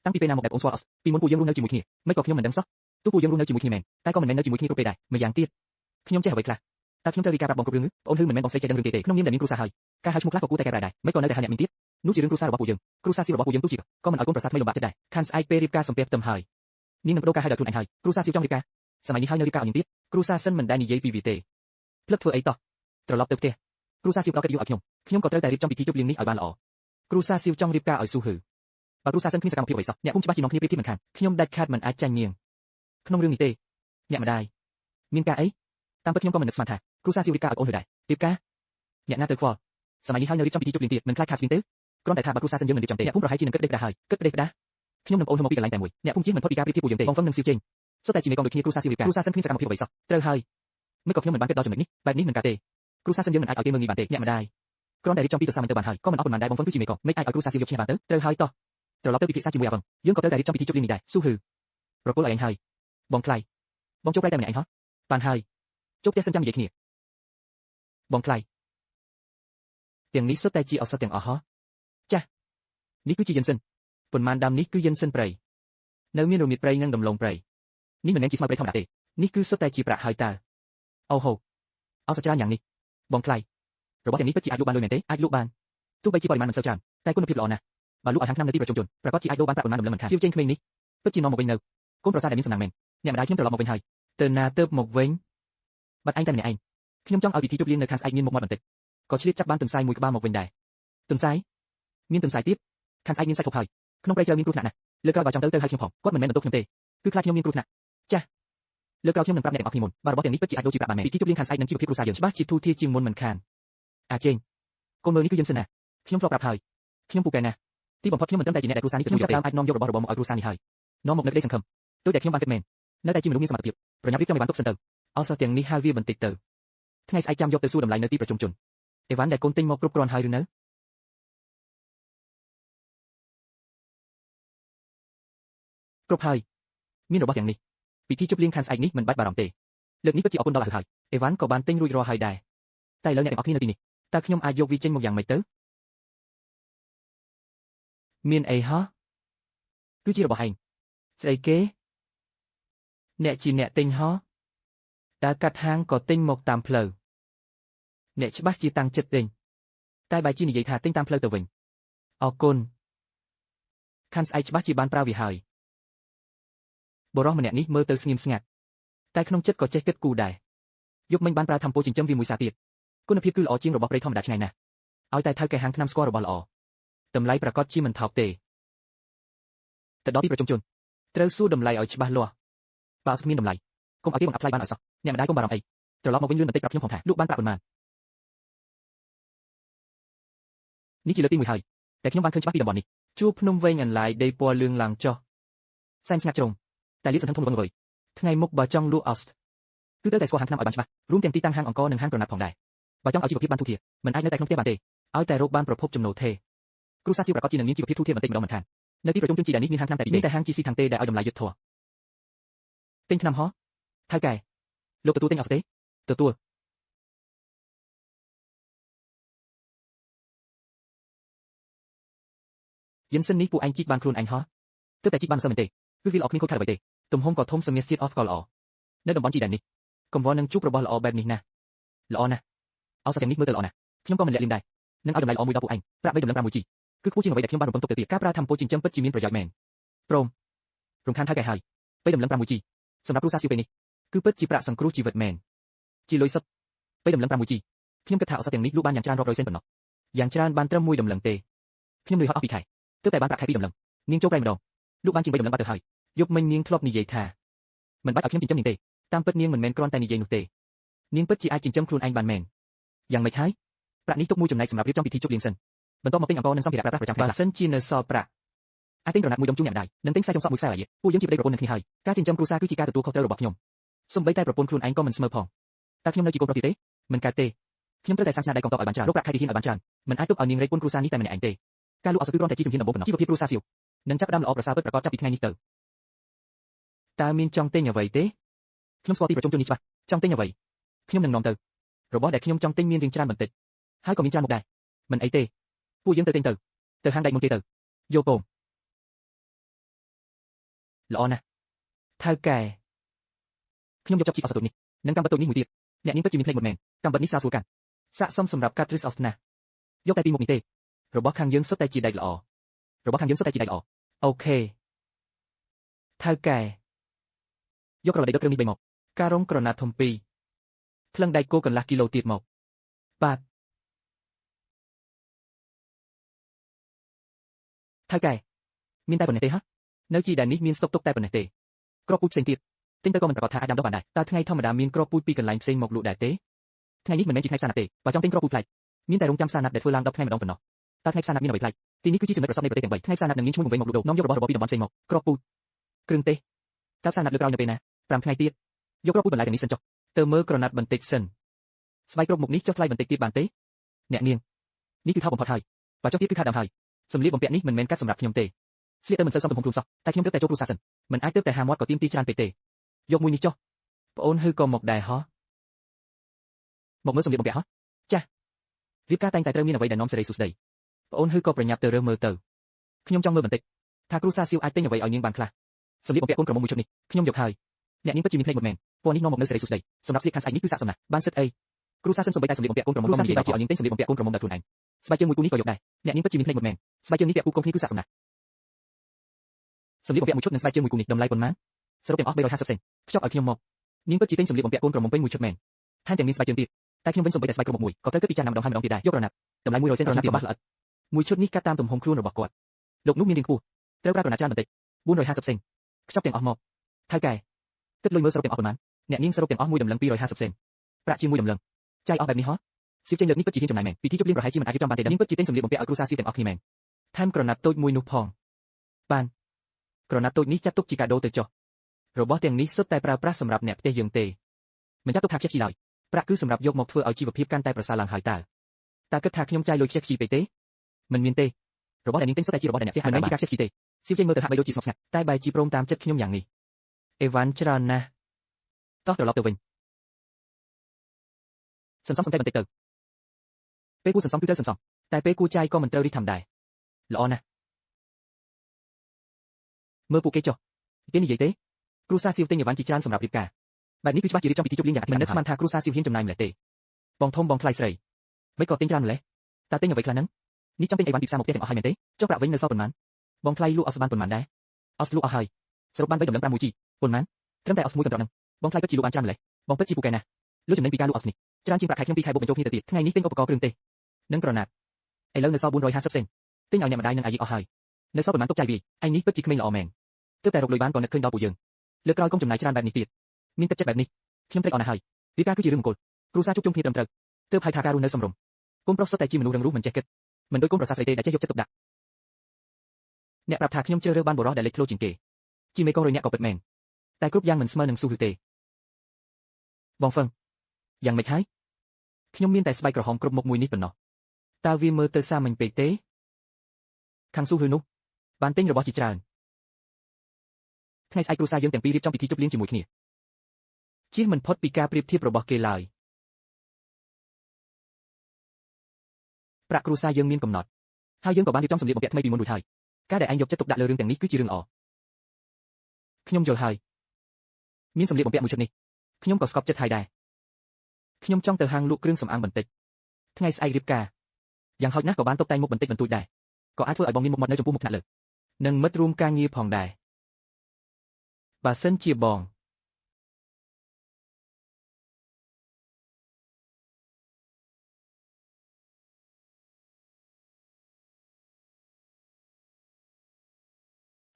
តាំងពីពេលណាមកដែលអូនស្គាល់អស់ពីមុនពួកយើងរស់នៅជាមួយគ្នាមិនក៏ខ្ញុំមិនដឹងសោះទោះពួកយើងរស់នៅជាមួយគ្នាមែនតែក៏មិនមែននៅជាមួយគ្នាគ្រប់ពេលដែរម្យ៉ាងទៀតខ្ញុំចេះអ្វីខ្លះតើខ្ញុំត្រូវរីកាប្រាប់បងគ្រប់រឿងអូនហឺមិនមែនបងស្រីចេះដឹងរឿងទេក្នុងនាមដែលមានគ្រូសាហើយការហៅឈ្មោះខ្លះក៏គួរតែកែប្រែដែរមិនក៏នៅតែហៅអ្នកមីងទៀតនោះជារឿងគ្រូសារបស់ពួកយើងគ្រូសាសៀវរបស់ពួកយើងទោះជាក៏មិនឲ្យកូនប្រសាថ្មីលំបាកទៀតដែរខាងស្អែកពេលរៀបការសំពះផ្ទឹមហើយនាងនឹងបដូរការហៅដោយខ្លួនឯងហើយគ្រូសាសៀវចង់រៀបការសម័យនេះហើយនៅរៀបការឲ្យនាងទៀតគ្រូសាសិនមិនដែលនិយាយពីវាទេផ្លឹកធ្វើអីតោះត្រឡប់ទៅផ្ទះគ្រូសាសៀវផ្ដល់កិត្តិយសឲ្យខ្ញុំក៏ត្រូវតែរៀបចំពិធីជប់លៀងនេះឲ្យបានល្អគ្រូសាសៀវចង់រៀបការឲ្យស៊ូហឺបើគ្រូសាសិនគ្មានសកម្មភាពអ្វីសោះអ្នកភូមិច្បាស់ជានាំគ្នាប្រៀបធៀបមិនខានខ្ញុំដាច់ខាតមិនអាចចាញ់នាងក្នុងរឿងនេះទេអ្នកម្ដាយមានការអីតាមពិតខ្ញុំក៏មិននឹកស្មានថាគ្រូសាសៀវរៀបការឲ្យអូនហឺដែររៀបការអ្នកណាទៅខ្វល់សម័យនេះហើយនៅរៀបចំពិធីជប់លៀងទៀតមិនខ្លាចខាតស្វីនទេគ្រាន់តែថាបើគ្រូសាសិនយើងមិនរៀបចំទេអ្នកភូមិប្រហែលជានឹងគិតដេកផ្ដាស់ហើយគិតដេកផ្ដាស់ខ្ញុំនឹងអូនហឺមកពីកន្លែងតែមួយអ្នកភូមិជាមិនផុតពីការប្រៀបធៀបពួកយើងទេបងហ្វឹងនឹងសៀវចេងសុទ្ធតែជាមេកងដូចគ្នាគ្រូសាសៀវរៀបការគ្រូសាសិនគ្មានសកម្មភាពអ្វីសោះត្រូវហើយមិនក៏ខ្ញុំមិនបានគិតដល់ចំណុចនេះបែបនេះមិនកើតទេគ្រូសាសិនយើងមិនអាចឲ្យគេមើលងាយបានទេអ្នកម្ដាយគ្រាន់តែរៀបចំពីទៅសាមិនទៅបានហើយក៏មិនអស់ប៉ុន្មានដែរបងហ្វឹងគឺជាមេកងមិនអាចឲ្យគ្រូសាសៀវយកឈ្នះបានទៅត្រូវហើយតោះត្រឡប់ទៅពិភាក្សាជាមួយអាវឹងយើងក៏ត្រូវតែរៀបចំពិធីជប់លៀងនេះដែរស៊ូហឺប្រគល់ឲ្យឯងហើយបងថ្លៃបងចូលប្រៃតែម្នាក់ឯងហ៎បានហើយចូលផ្ទះសិនចាំនិយាយគ្នាបងថ្លៃទាំងនេះសុទ្ធតែជាឱសថទាំងអស់ហ៎ចាស់នេះគឺជាយិនសិនប៉ុន្មានដើមនេះគឺយិនសិនព្រៃនៅមានរមៀតព្រៃនិងដំឡូងព្រៃនេះមិនមែនជាស្មៅព្រៃធម្មតាទេនេះគឺសុទ្ធតែជាប្រាក់ហើយតើអូហូអស់ច្រើនយ៉ាងនេះបងថ្លៃរបស់ទាំងនេះពិតជាអាចលក់បានលុយមែនទេអាចលក់បានទោះបីជាបរិមាណមិនសូវច្រើនតែគុណភាពល្អណាស់បើលក់ឲ្យហាងឆ្នាំនៅទីប្រជុំជនប្រកាសជាអាចដូរបានប្រាក់ប៉ុន្មានដំណឹងមិនខានសៀវចេងក្មេងនេះពិតជានាំមកវិញនៅកូនប្រសាដែលមានសំណាងមែន អ្នកម្ដាយខ្ញុំត្រឡប់មកវិញហើយទៅណាទៅមកវិញបាត់ឯងតែម្នាក់ឯងខ្ញុំចង់ឲ្យពិធីជប់លៀងនៅខាងស្អែកមានមុខមាត់បន្តិចក៏ឆ្លៀតចាប់បានទន្សាយមួយក្បាលមកវិញដែរទន្សាយមានទន្សាយទៀតខាងស្អែកមានសាច់គ្រប់ហើយក្នុងព្រៃជ្រៅមានគ្រោះថ្នាក់ណាស់លើក្រោយបើចង់ទៅហៅខ្ញុំផងគាត់មិនមែនបន្ទោសខ្ញុំទេគឺខ្លាចខ្ញុំមានគ្រោះថ្នាក់ចាស់លើក្រោយខ្ញុំនឹងប្រាប់អ្នកទាំងអស់គ្នាមុនបើរបស់ទាំងនេះពិតជាអាចដូរជាប្រាក់បានមែនពិធីជប់លៀងខាងស្អែកនឹងជីវភាពគ្រួសារយើងច្បាស់ជាទូធាជាងមុនមិនខានអាចេងកូនមើលនេះគឺយើងសិនណាខ្ញុំធ្លាប់ប្រាប់ហើយខ្ញុំពូកែណាទីបំផុតខ្ញុំមិនត្រឹមតែជាអ្នកដែលគ្រួសារនេះខ្ញុំចាប់ដើមអាចនាំយករបស់របរមកឲ្យគ្រួសារនេះហើយនាំមកនៅក្តីសង្ឃឹមដូចតែខ្ញុំបានគិតមែននៅតែជាមនុស្សមានសមត្ថភាពប្រញាប់រៀបចំឲ្យបានទុកសិនទៅអស់សោះទាំងនេះហៅវាបន្តិចទៅថ្ងៃស្អែកចាំយកទៅសួរតម្លៃនៅទីប្រជុំជនអីវ៉ាន់ដែលកូនទិញមកគ្រប់គ្រាន់ហើយឬនៅគ្រប់ហើយមានរបស់ទាំងនេះពិធីជប់លៀងខាងស្អែកនេះមិនបាច់បារម្ភទេលើកនេះពិតជាអរគុណដល់ហើយអីវ៉ាន់ក៏បានទិញរួចរាល់ហើយដែរតែឥឡូវអ្នកទាំងអស់គ្នានៅទីនេះតើខ្ញុំអាចយកវាចេញមកយ៉ាងម៉េចទៅមានអីហោះគឺជារបស់ឯងស្អីគេអ្នកជាអ្នកទិញហោះដើរកាត់ហាងក៏ទិញមកតាមផ្លូវអ្នកច្បាស់ជាតាំងចិត្តទិញតែបែរជានិយាយថាទិញតាមផ្លូវទៅវិញអរគុណខាងស្អែកច្បាស់ជាបានប្រើវាហើយបរិះម្នាក់នេះមើលទៅស្ងៀមស្ងាត់តែក្នុងចិត្តក៏ចេះគិតគូរដែរយប់មិញបានប្រើធម្មពលចិញ្ចឹមវាមួយសារទៀតគុណភាពគឺល្អជាងរបស់ព្រៃធម្មតាឆ្ងាយណាស់ឲ្យតែថៅកែហាងថ្នាំស្គាល់របស់ល្អតម្លៃប្រកាសជាមិនថោកទេទៅដល់ទីប្រជុំជនត្រូវសួរតម្លៃឲ្យច្បាស់លាស់បើអត់គ្មានតម្លៃកុំឲ្យគេបង្អាប់ថ្លៃបានឲ្យសោះអ្នកម្ដាយកុំបារម្ភអីត្រឡប់មកវិញលឿនបន្តិចប្រាប់ខ្ញុំផងថាលោកបានប្រាក់ប៉ុន្មាននេះជាលើកទី1ហើយតែខ្ញុំបានឃើញច្បាស់ពីតំបន់នេះជួរភ្នំវែងអន្លាយដីពណ៌លឿងឡើងចុះសែនស្ងាត់ជ្រុងតែលាតសន្ធឹងធំល្វឹងល្វើយថ្ងៃមុខបើចង់លក់អោសគឺត្រូវតែស្គាល់ហាងថ្នាំឲ្យបានច្បាស់រួមទាំងទីតាំងហាងអង្គរនិងហាងក្រណាត់ផងដែរបើចង់ឲ្យជីវភាពបានធូរធារមិនអាចនៅតែក្នុងផ្ទះបានទេឲ្យតែរកបានប្រភពចំណូលទេគ្រូសាស្ត្រប្រកាសជានឹងមានជីវភាពធូរធារបន្តិចម្ដងមិនខាននៅទីប្រជុំជនជីដែលនេះមានហាងថ្នាំតែពីរទេតែហាង GC ខាងទេដែលឲ្យតម្លៃយុទ្ធធម៌ទិញថ្នាំហោះថៅកែលោកទទួលទិញអត់ទេទទួលយិនសិននេះពួកឯងជីកបានខ្លួនឯងហោះទើបតែជីកបានមិនសើមែនទេគឺវាល្អគ្មានខូចខាតអ្វីទេទំហំក៏ធំសម្រាប់ជាតិអស់ក៏ល្អនៅតំបន់ជីដែលនេះកង្វល់នឹងជួបរបស់ល្អបែបនេះណាល្អណាស់អស់សទាំងនេះមើលទៅល្អណាស់ខ្ញុំក៏មិនលាក់លៀមដែរនឹងឲ្យតម្លៃល្អមួយដល់ពួកឯងប្រាក់3តម្លឹង 6G គឺខ្ពស់ជាងអ្វីដែលខ្ញុំបានរំពឹងទុកទៅទៀតការប្រើធម្មពលចិញ្ចឹមពិតជាមានប្រយោជន៍មែនព្រមរំខានថៅកែហើយ3តម្លឹង 6G សម្រាប់គ្រួសារសៀវពេលនេះគឺពិតជាប្រាក់សង្គ្រោះជីវិតមែនជាលុយសុទ្ធ3តម្លឹង 6G ខ្ញុំគិតថាអស់សទាំងនេះលក់បានយ៉ាងច្រើនរាប់រយសេនប៉ុណ្ណោះយ៉ាងច្រើនបានត្រឹម1តម្លឹងទេខ្ញុំលុយហត់អស់ពីខែទើបតែបានប្រាក់ខែ2តម្លឹងនាងចូលប្រៃម្ដងលក់បានជាង3តម្លឹងបាត់ទៅហើយយប់មិញនាងធ្លាប់និយាយថាមិនបាច់ឲ្យខ្ញុំចិញ្ចឹមនាងទេតាមពិតនាងមិនមែនគ្រាន់តែនិយាយនោះទេនាងពិតជាអាចចិញ្ចឹមខ្លួនឯងបានមែនយ៉ាងម៉េចហើយប្រាក់នេះទុកមួយចំណែកសម្រាប់រៀបចំពិធីជប់លៀងសិនបន្ទាប់មកទិញអង្គរនិងសម្ភារៈប្រើប្រាស់ប្រចាំថ្ងៃបើសិនជានៅសល់ប្រាក់អាចទិញក្រណាត់មួយដុំជូនអ្នកម្ដាយនិងទិញខ្សែចុងសក់មួយខ្សែឲ្យពួកយើងជាប្តីប្រពន្ធនឹងគ្នាហើយការចិញ្ចឹមគ្រួសារគឺជាការទទួលខុសត្រូវរបស់ខ្ញុំសូម្បីតែប្រពន្ធខ្លួនឯងក៏មិនស្មើផងតើខ្ញុំនៅជាកូនប្រុសទៀតទេមិនកើតទេខ្ញុំត្រូវតែសាងស្នាដៃកងទ័ពឲ្យបានច្រើនរកប្រាក់ខែទីហ៊ានឲ្យបានច្រើនមិនអាចទុកឲ្យនាងរែកពុនគ្រួសារនេះតែម្នាក់ឯងទេការលក់អសគឺគ្រាន់តែជាជំហានដំបូងប៉ុណ្ណោះជីវភាពគ្រួសារសៀវនឹងចាប់ផ្ដើមល្អប្រសើរពិតប្រាកដចាប់ពីថ្ងៃនេះទៅតើមានចង់ទិញអ្វីទេខ្ញុំស្គាល់ទីប្រជុំជននេះច្បាស់ចង់ទិញអ្វីខ្ញុំនឹងនាំទៅរបស់ដែលខ្ញុំចង់ទិញមានរៀងច្រើនបន្តិចហើយក៏មានច្រើនមុខដែរមិនអីទេពួកយើងទៅទិញទៅហាងដែកមុនគេទៅយកពងល្អណាស់ថៅកែខ្ញុំយកចាប់ជីកអសទុតនេះនិងកម្មបិតតូចនេះមួយទៀតអ្នកនាងពិតជាមានភ្លេចមុតមែនកម្មបិតនេះស្រាលស្រួលកាន់សាកសមសម្រាប់កាត់ឬអស់ណាស់យកតែពីមុខនេះទេរបស់ខាងយើងសុទ្ធតែជាដែកល្អអូខេថៅកែយកក្រឡៃដុតគ្រឿងនេះ3មកការរងក្រណាត់ធំ2ថ្លឹងដែកគោកន្លះគីឡូទៀតមកបាទថៅកែមានតែប៉ុណ្ណេះទេហ៎នៅជីដែលនេះមានស្តុកទុកតែប៉ុណ្ណេះទេគ្រាប់ពូជផ្សេងទៀតទិញទៅក៏មិនប្រកាសថាអាចដាំដុះបានដែរតើថ្ងៃធម្មតាមានគ្រាប់ពូជពីកន្លែងផ្សេងមកលក់ដែរទេថ្ងៃនេះមិនមែនជាថ្ងៃសាណាត់ទេបើចង់ទិញគ្រាប់ពូជប្លែកមានតែរងចាំសាណាត់ដែលធ្វើឡើង10ថ្ងៃម្ដងប៉ុណ្ណោះតើថ្ងៃសាណាត់មានអ្វីប្លែកទីនេះគឺជាចំណុចប្រសពនៃប្រទេសទាំង3ថ្ងៃសាណាត់នឹងមានឈ្មោះវិញមកលក់ដូរនាំយករបស់របរពីតំបន់ផ្សេងមកគ្រាប់ពូជគ្រឿងទេសតើសាណាត់លើកក្រោយនៅពេលណា5ថ្ងៃទៀតយកគ្រាប់ពូជបន្លែទាំងនេះសិនចុះទៅមើលក្រណាត់បន្តិចសិនស្បែកគ្រប់មុខនេះចុះថ្លៃបន្តិចទៀតបានទេអ្នកនាងនេះគឺថោកបំផុតហើយបើចុះទៀតគឺខាតដើមហើយសម្លៀកបំពាក់នេះមិនមែនកាត់សម្រាប់ខ្ញុំទេស្លៀកទៅមិនសូវសមទំហំខ្លួនសោះតែខ្ញុំទើបតែចូលគ្រួសារសិនមិនអាចទើបតែហាមាត់ក៏ទៀមទីច្រើនពេកទេយកមួយនេះចុះប្អូនហឺក៏មកដែរហ៎មកមើលសម្លៀកបំពាក់ហ៎ចាស់រៀបការតែងតែត្រូវមានអ្វីដែលនាំសេរីសុស្ដីប្អូនហឺក៏ប្រញាប់ទៅរើសមើលទៅខ្ញុំចង់មើលបន្តិចថាគ្រូសាសៀវអាចទិញអ្វីឲ្យនាងបានខ្លះសម្លៀកបំពាក់កូនក្រមុំមួយชุดនេះខ្ញុំយកហើយអ្នកនាងពិតជាមានភ្លេចមុតមែនពណ៌នេះនាំមកនៅសេរីសុស្ដីសម្រាប់ស្លៀកខាងស្អែកនេះគឺស័ក្តិសមណាស់បានសិតអីគ្រូសាសិនសំបីតែសម្លៀកបំពាក់កូនក្រមុំក៏មិននិយាយជាឲ្យនាងទិញសម្លៀកបំពាក់កូនក្រមុំដល់ខ្លួនឯងស្បែកជើងមួយគូនេះក៏យកដែរអ្នកនាងពិតជាមានភ្លេចមុតមែនស្បែកជើងនេះពាក់គូកុំគ្នាគឺស័ក្តិសមណាស់សម្លៀកបំពាក់មួយชุดនិងស្បែកជើងមួយគូនេះតម្លៃប៉ុន្មាន សរុបទាំងអស់350សេនខ្ចប់ឲ្យខ្ញុំមកនាងពិតជាទិញសម្លៀកបំពាក់កូនក្រមុំពេញមួយឈុតមែនថែមទាំងមានស្បែកជើងទៀតតែខ្ញុំវិញសូម្បីតែស្បែកក្រមុំមួយក៏ត្រូវគិតពិចារណាម្ដងហើយម្ដងទៀតដែរយកក្រណាត់តម្លៃ100សេនក្រណាត់ក៏បាស់ល្អិតមួយឈុតនេះកាត់តាមទំហំខ្លួនរបស់គាត់លោកនោះមានរាងខ្ពស់ត្រូវប្រើក្រណាត់ច្រើនបន្តិច450សេនខ្ចប់ទាំងអស់មកថៅកែគិតលុយមើលសរុបទាំងអស់ប៉ុន្មានអ្នកនាងសរុបទាំងអស់មួយតម្លឹង250សេនប្រាក់ជាមួយតម្លឹងចាយអស់បែបនេះហ៎សៀវចេញលើកនេះពិតជាហ៊ានចំណាយមែនពិធីជប់លៀងប្រហែលជាមិនអាចរៀបចំបានទេនាងពិតជាទិញសម្លៀកបំពាក់ឲ្យគ្រួសារសៀវទាំងអស់គ្នាមែនថែមក្រណាត់តូចមួយនោះផងបានក្រណាត់តូចនេះចាត់ទុកជាកាដូទៅចុះរបស់ទាំងនេះសុទ្ធតែប្រើប្រាស់សម្រាប់អ្នកផ្ទះយើងទេមិនចាត់ទុកថាខ្ជិះខ្ជីឡើយប្រាក់គឺសម្រាប់យកមកធ្វើឲ្យជីវភាពកាន់តែប្រសើរឡើងហើយតើគិតថាខ្ញុំចាយលុយខ្ជិះខ្ជីពេកទេមិនមានទេរបស់ដែលនាងទិញសុទ្ធតែជារបស់ដែលអ្នកផ្ទះហើយមិនជាការខ្ជិះខ្ជីទេសៀវចេញមើលទៅហាក់បីដូចជាស្ងប់ស្ងាត់តែបែរជាព្រមតាមចិត្តខ្ញុំយ៉ាងនេះអេវ៉ាន់ច្រើនណាស់តោះត្រឡប់ទៅវិញសន្សំបន្តិចទៅពេលគូសន្សំគឺត្រូវសន្សំតែពេលគូចាយក៏មិនត្រូវរីកធំដែរល្អណាស់មើលពួកគេចុះគេនិយាយទេគ្រូសាសៀវទិញអីវ៉ាន់ជាច្រើនសម្រាប់រៀបការបែបនេះគឺច្បាស់ជារៀបចំពិធីជប់លៀងយ៉ាងអធិកមិននឹកស្មានថាគ្រូសាសៀវហ៊ានចំណាយម្លេះទេបងធំបងថ្លៃស្រីមិនក៏ទិញច្រើនម្លេះតើទិញអ្វីខ្លះហ្នឹងនេះចង់ទិញអីវ៉ាន់ពីផ្សារមកផ្ទះទាំងអស់ហើយមែនទេចុះប្រាក់វិញនៅសល់ប៉ុន្មានបងថ្លៃលក់អស់បានប៉ុន្មានដែរអស់លក់អស់ហើយសរុបបាន3តម្លឹង5មួយជីប៉ុន្មានត្រឹមតែអស់មួយកន្ត្រកហ្នឹងបងថ្លៃពិតជាលក់បានច្រើនម្លេះបងពិតជាពូកែណាស់លក់ចំណេញពីការលក់អស់នេះច្រើនជាងប្រាក់ខែខ្ញុំ2ខែបុកបញ្ចូលគ្នាទៅទៀតថ្ងៃនេះទិញឧបករណ៍គ្រឿងទេសនិងក្រណាត់ឥឡូវនៅសល់450សេនទិញឲ្យអ្នកម្ដាយនិងអាយីអស់ហើយនៅសល់ប៉ុន្មានទុកចាយវាឯងនេះពិតជាក្មេងល្អមែនទើបតែរកលុយបានក៏នឹកឃើញដល់ពួកយើងលើកក្រោយកុំចំណាយច្រើនបែបនេះទៀតមានទឹកចិត្តបែបនេះខ្ញុំត្រេកអរណាស់ហើយរៀបការគឺជារឿងមង្គលគ្រូសាជួបជុំគ្នាត្រឹមត្រូវទើបហៅថាការរស់នៅសមរម្យកូនប្រុសសុទ្ធតែជាមនុស្សរឹងរូសមិនចេះគិតមិនដូចកូនប្រសាស្រីទេដែលចេះយកចិត្តទុកដាក់អ្នកប្រាប់ថាខ្ញុំជ្រើសរើសបានបរិសុទ្ធដែលលេចធ្លោជាងគេជាមេកងរយអ្នកក៏ពិតមែនតែគ្រប់យ៉ាងមិនស្មើនឹងស៊ូឬទេបងហ្វឹងយ៉ាងម៉េចហើយខ្ញុំមានតែស្បែកក្រហមគ្រប់មុខមួយនេះប៉ុណ្ណោះតើវាមើលទៅសាមញ្ញពេកទេខាងស៊ូឬនោះបានទិញរបស់ជាច្រើនថ្ងៃស្អែកគ្រួសារយើងទាំងពីររៀបចំពិធីជប់លៀងជាមួយគ្នាជៀសមិនផុតពីការប្រៀបធៀបរបស់គេឡើយប្រាក់គ្រួសារយើងមានកំណត់ហើយយើងក៏បានរៀបចំសម្លៀកបំពាក់ថ្មីពីមុនរួចហើយការដែលឯងយកចិត្តទុកដាក់លើរឿងទាំងនេះគឺជារឿងល្អខ្ញុំយល់ហើយមានសម្លៀកបំពាក់មួយឈុតនេះខ្ញុំក៏ស្កប់ចិត្តហើយដែរខ្ញុំចង់ទៅហាងលក់គ្រឿងសម្អាងបន្តិចថ្ងៃស្អែករៀបការយ៉ាងហោចណាស់ក៏បានតុបតែងមុខបន្តិចបន្តួចដែរក៏អាចធ្វើឲ្យបងមានមុខមាត់នៅចំពោះមុខថ្នាក់លើនិងមិត្តរួមការងារផងដែរបើសិនជាបង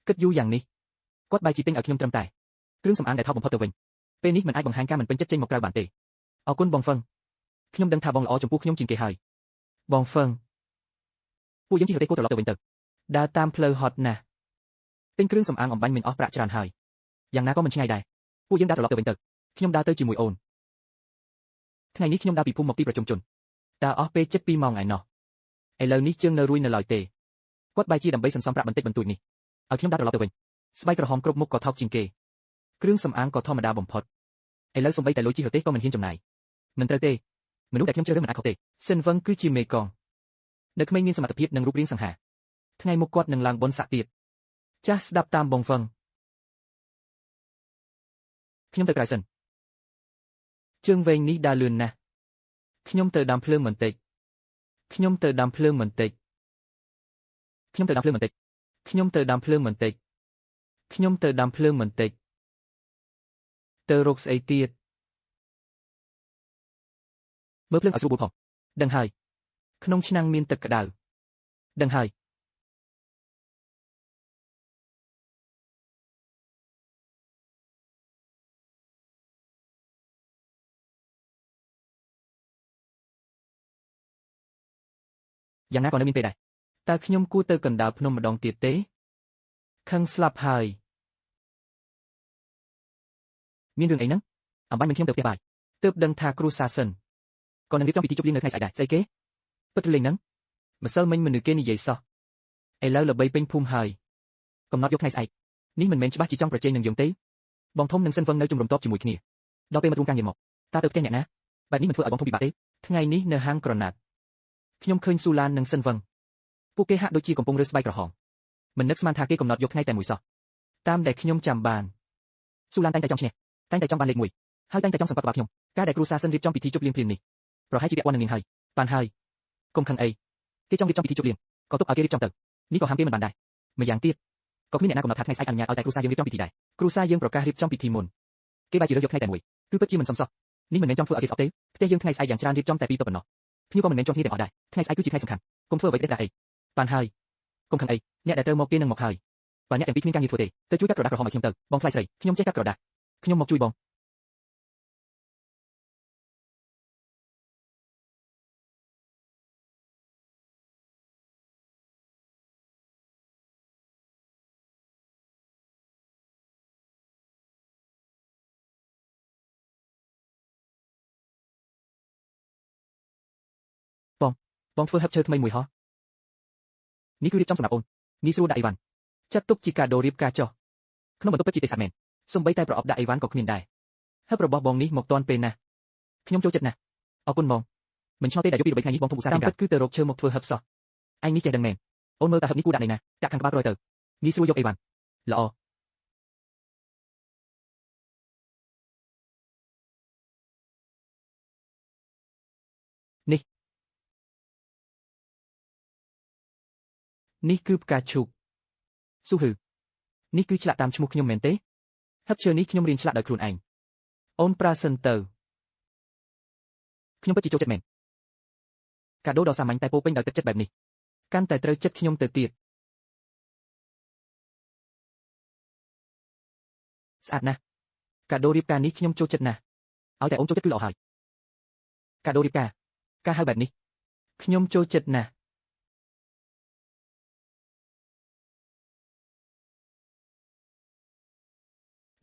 គិតយូរយ៉ាងនេះគាត់បែរជាទិញឲ្យខ្ញុំត្រឹមតែគ្រឿងសម្អាងដែលថោកបំផុតទៅវិញពេលនេះមិនអាចបង្ហាញការមិនពេញចិត្តចេញមកក្រៅបានទេអរគុណបងហ្វឹងខ្ញុំដឹងថាបងល្អចំពោះខ្ញុំជាងគេហើយបងហ្វឹងពួកយើងជិះរទេះគោត្រឡប់ទៅវិញទៅដើរតាមផ្លូវហត់ណាស់ទិញគ្រឿងសម្អាងអំបាញ់មិនអស់ប្រាក់ច្រើនហើយយ៉ាងណាក៏មិនឆ្ងាយដែរពួកយើងដើរត្រឡប់ទៅវិញទៅខ្ញុំដើរទៅជាមួយអូនថ្ងៃនេះខ្ញុំដើរពីភូមិមកទីប្រជុំជនដើរអស់ពេលជិត2ម៉ោងឯណោះឥឡូវនេះជើងនៅរួយនៅឡើយទេគាត់បែរជាដើម្បីសន្សំប្រាក់បន្តិចបន្តួចនេះឲ្យខ្ញុំដើរត្រឡប់ទៅវិញស្បែកក្រហមគ្រប់មុខក៏ថោកជាងគេគ្រឿងសម្អាងក៏ធម្មតាបំផុតឥឡូវសំបីតែលុយជិះរទេះក៏មិនហ៊ានចំណាយមិនត្រូវទេមនុស្សដែលខ្ញុំជ្រើសរើសមិនអាចខុសទេសិនវឹងគឺជាមេកងនៅក្មេងមានសមត្ថភាពនិងរូបរាងសង្ហាថ្ងៃមុខគាត់នឹងឡើងបុណ្យស័ក្តិទៀតចាស់ស្ដាប់តាមបងវឹងខ្ញុំទៅក្រៅសិនជើងវែងនេះដើរលឿនណាស់ខ្ញុំទៅដាំភ្លើងបន្តិចខ្ញុំទៅដាំភ្លើងបន្តិចខ្ញុំទៅដាំភ្លើងបន្តិចខ្ញុំទៅដាំភ្លើងបន្តិចខ្ញុំទៅដាំភ្លើងបន្តិចទៅរកស្អីទៀតមើលភ្លើងឲ្យស្រួលបួលផងដឹងហើយក្នុងឆ្នាំងមានទឹកក្តៅដឹងហើយយ៉ាងណាក៏នៅមានពេលដែរតើខ្ញុំគួរទៅកណ្ដាលភ្នំម្ដងទៀតទេខឹងស្លាប់ហើយមានរឿងអីហ្នឹងអំបញ្ញមិនខ្ញុំទៅផ្ទះបាយទើបដឹងថាគ្រូសាសិនក៏នឹងរៀបចំពិធីជប់លៀងនៅថ្ងៃស្អែកដែរស្អីគេពិតឬលេងហ្នឹងម្សិលមិញមនុស្សគេនិយាយសោះឥឡូវល្បីពេញភូមិហើយកំណត់យកថ្ងៃស្អែកនេះមិនមែនច្បាស់ជាចង់ប្រជែងនឹងយើងទេបងធំនិងសិនវឹងនៅជំរំតបជាមួយគ្នាដល់ពេលមករួមការងារមកតើទៅផ្ទះអ្នកណាបែបនេះមិនធ្វើឲ្យបងធំពិបាកទេថ្ងៃនេះនៅហាងក្រណាត់ខ្ញុំឃើញស៊ូឡាននិងសិនវឹងពួកគេហាក់ដូចជាកំពុងរើសស្បែកក្រហមមិននឹកស្មានថាគេកំណត់យកថ្ងៃតែមួយសោះតាមដែលខ្ញុំចាំបានស៊ូឡានតែងតែចង់ឈ្នះតែងតែចង់បានលេខ1ហើយតែងតែចង់សង្កត់ក្បាលខ្ញុំការដែលគ្រូសាសិនរៀបចំពិធីជប់លៀងព្រាមនេះប្រហែលជាពាក់ព័ន្ធនឹងនាងហើយបានហើយកុំខឹងអីគេចង់រៀបចំពិធីជប់លៀងក៏ទុកឲ្យគេរៀបចំទៅនេះក៏ហាមគេមិនបានដែរម្យ៉ាងទៀត ក៏គ្មានអ្នកណាកំណត់ថាថ្ងៃស្អែកអនុញ្ញាតឲ្យតែគ្រួសារយើងរៀបចំពិធីដែរគ្រួសារយើងប្រកាសរៀបចំពិធីមុនគេបែរជារើសយកថ្ងៃតែមួយគឺពិតជាមិនសមសោះនេះមិនមែនចង់ធ្វើឲ្យគេស្អប់ទេផ្ទះយើងថ្ងៃស្អែកយ៉ាងច្រើនរៀបចំតែពីរតុប៉ុណ្ណោះភ្ញៀវក៏មិនមែនជាប់គ្នាទាំងអស់ដែរថ្ងៃស្អែកគឺជាថ្ងៃសំខាន់កុំធ្វើអ្វីផ្ដេសផ្ដាសអីបានហើយកុំខឹងអីអ្នកដែលត្រូវមកគេនឹងមកហើយបើអ្នកទាំងពីរគ្មានការងារធ្វើទេទៅជួយកាត់ក្រដាសក្រហមឲ្យខ្ញុំទៅបងថ្លៃស្រីខ្ញុំចេះកាត់ក្រដាសខ្ញុំមកជួយបងបងធ្វើហឹបឈើថ្មីមួយហ៎នេះគឺរៀបចំសម្រាប់អូនងាយស្រួលដាក់អីវ៉ាន់ចាត់ទុកជាកាដូរៀបការចុះក្នុងបន្ទប់ពិតជាទេស្អាតមែនសូម្បីតែប្រអប់ដាក់អីវ៉ាន់ក៏គ្មានដែរហឹបរបស់បងនេះមកតាន់ពេលណាស់ខ្ញុំចូលចិត្តណាស់អរគុណបងមិនឆ្ងល់ទេដែលយប់ពី3ថ្ងៃនេះបងធំឧស្សាហ៍តាមពិតគឺទៅរកឈើមកធ្វើហឹបសោះឯងនេះចេះដឹងមែនអូនមើលតែហឹបនេះគួរដាក់នេះណាដាក់ខាងក្បាលក្រោយទៅងាយស្រួលយកអីវ៉ាន់ល្អនេះគឺផ្កាឈូកស៊ូហឺនេះគឺឆ្លាក់តាមឈ្មោះខ្ញុំមែនទេហឹបឈើនេះខ្ញុំរៀនឆ្លាក់ដោយខ្លួនឯងអូនប្រើសិនទៅខ្ញុំពិតជាចូលចិត្តមែនកាដូដ៏សាមញ្ញតែពោពេញដោយទឹកចិត្តបែបនេះកាន់តែត្រូវចិត្តខ្ញុំទៅទៀតស្អាតណាស់កាដូរៀបការនេះខ្ញុំចូលចិត្តណាស់ឲ្យតែអូនចូលចិត្តគឺល្អហើយកាដូរៀបការហៅបែបនេះខ្ញុំចូលចិត្តណាស់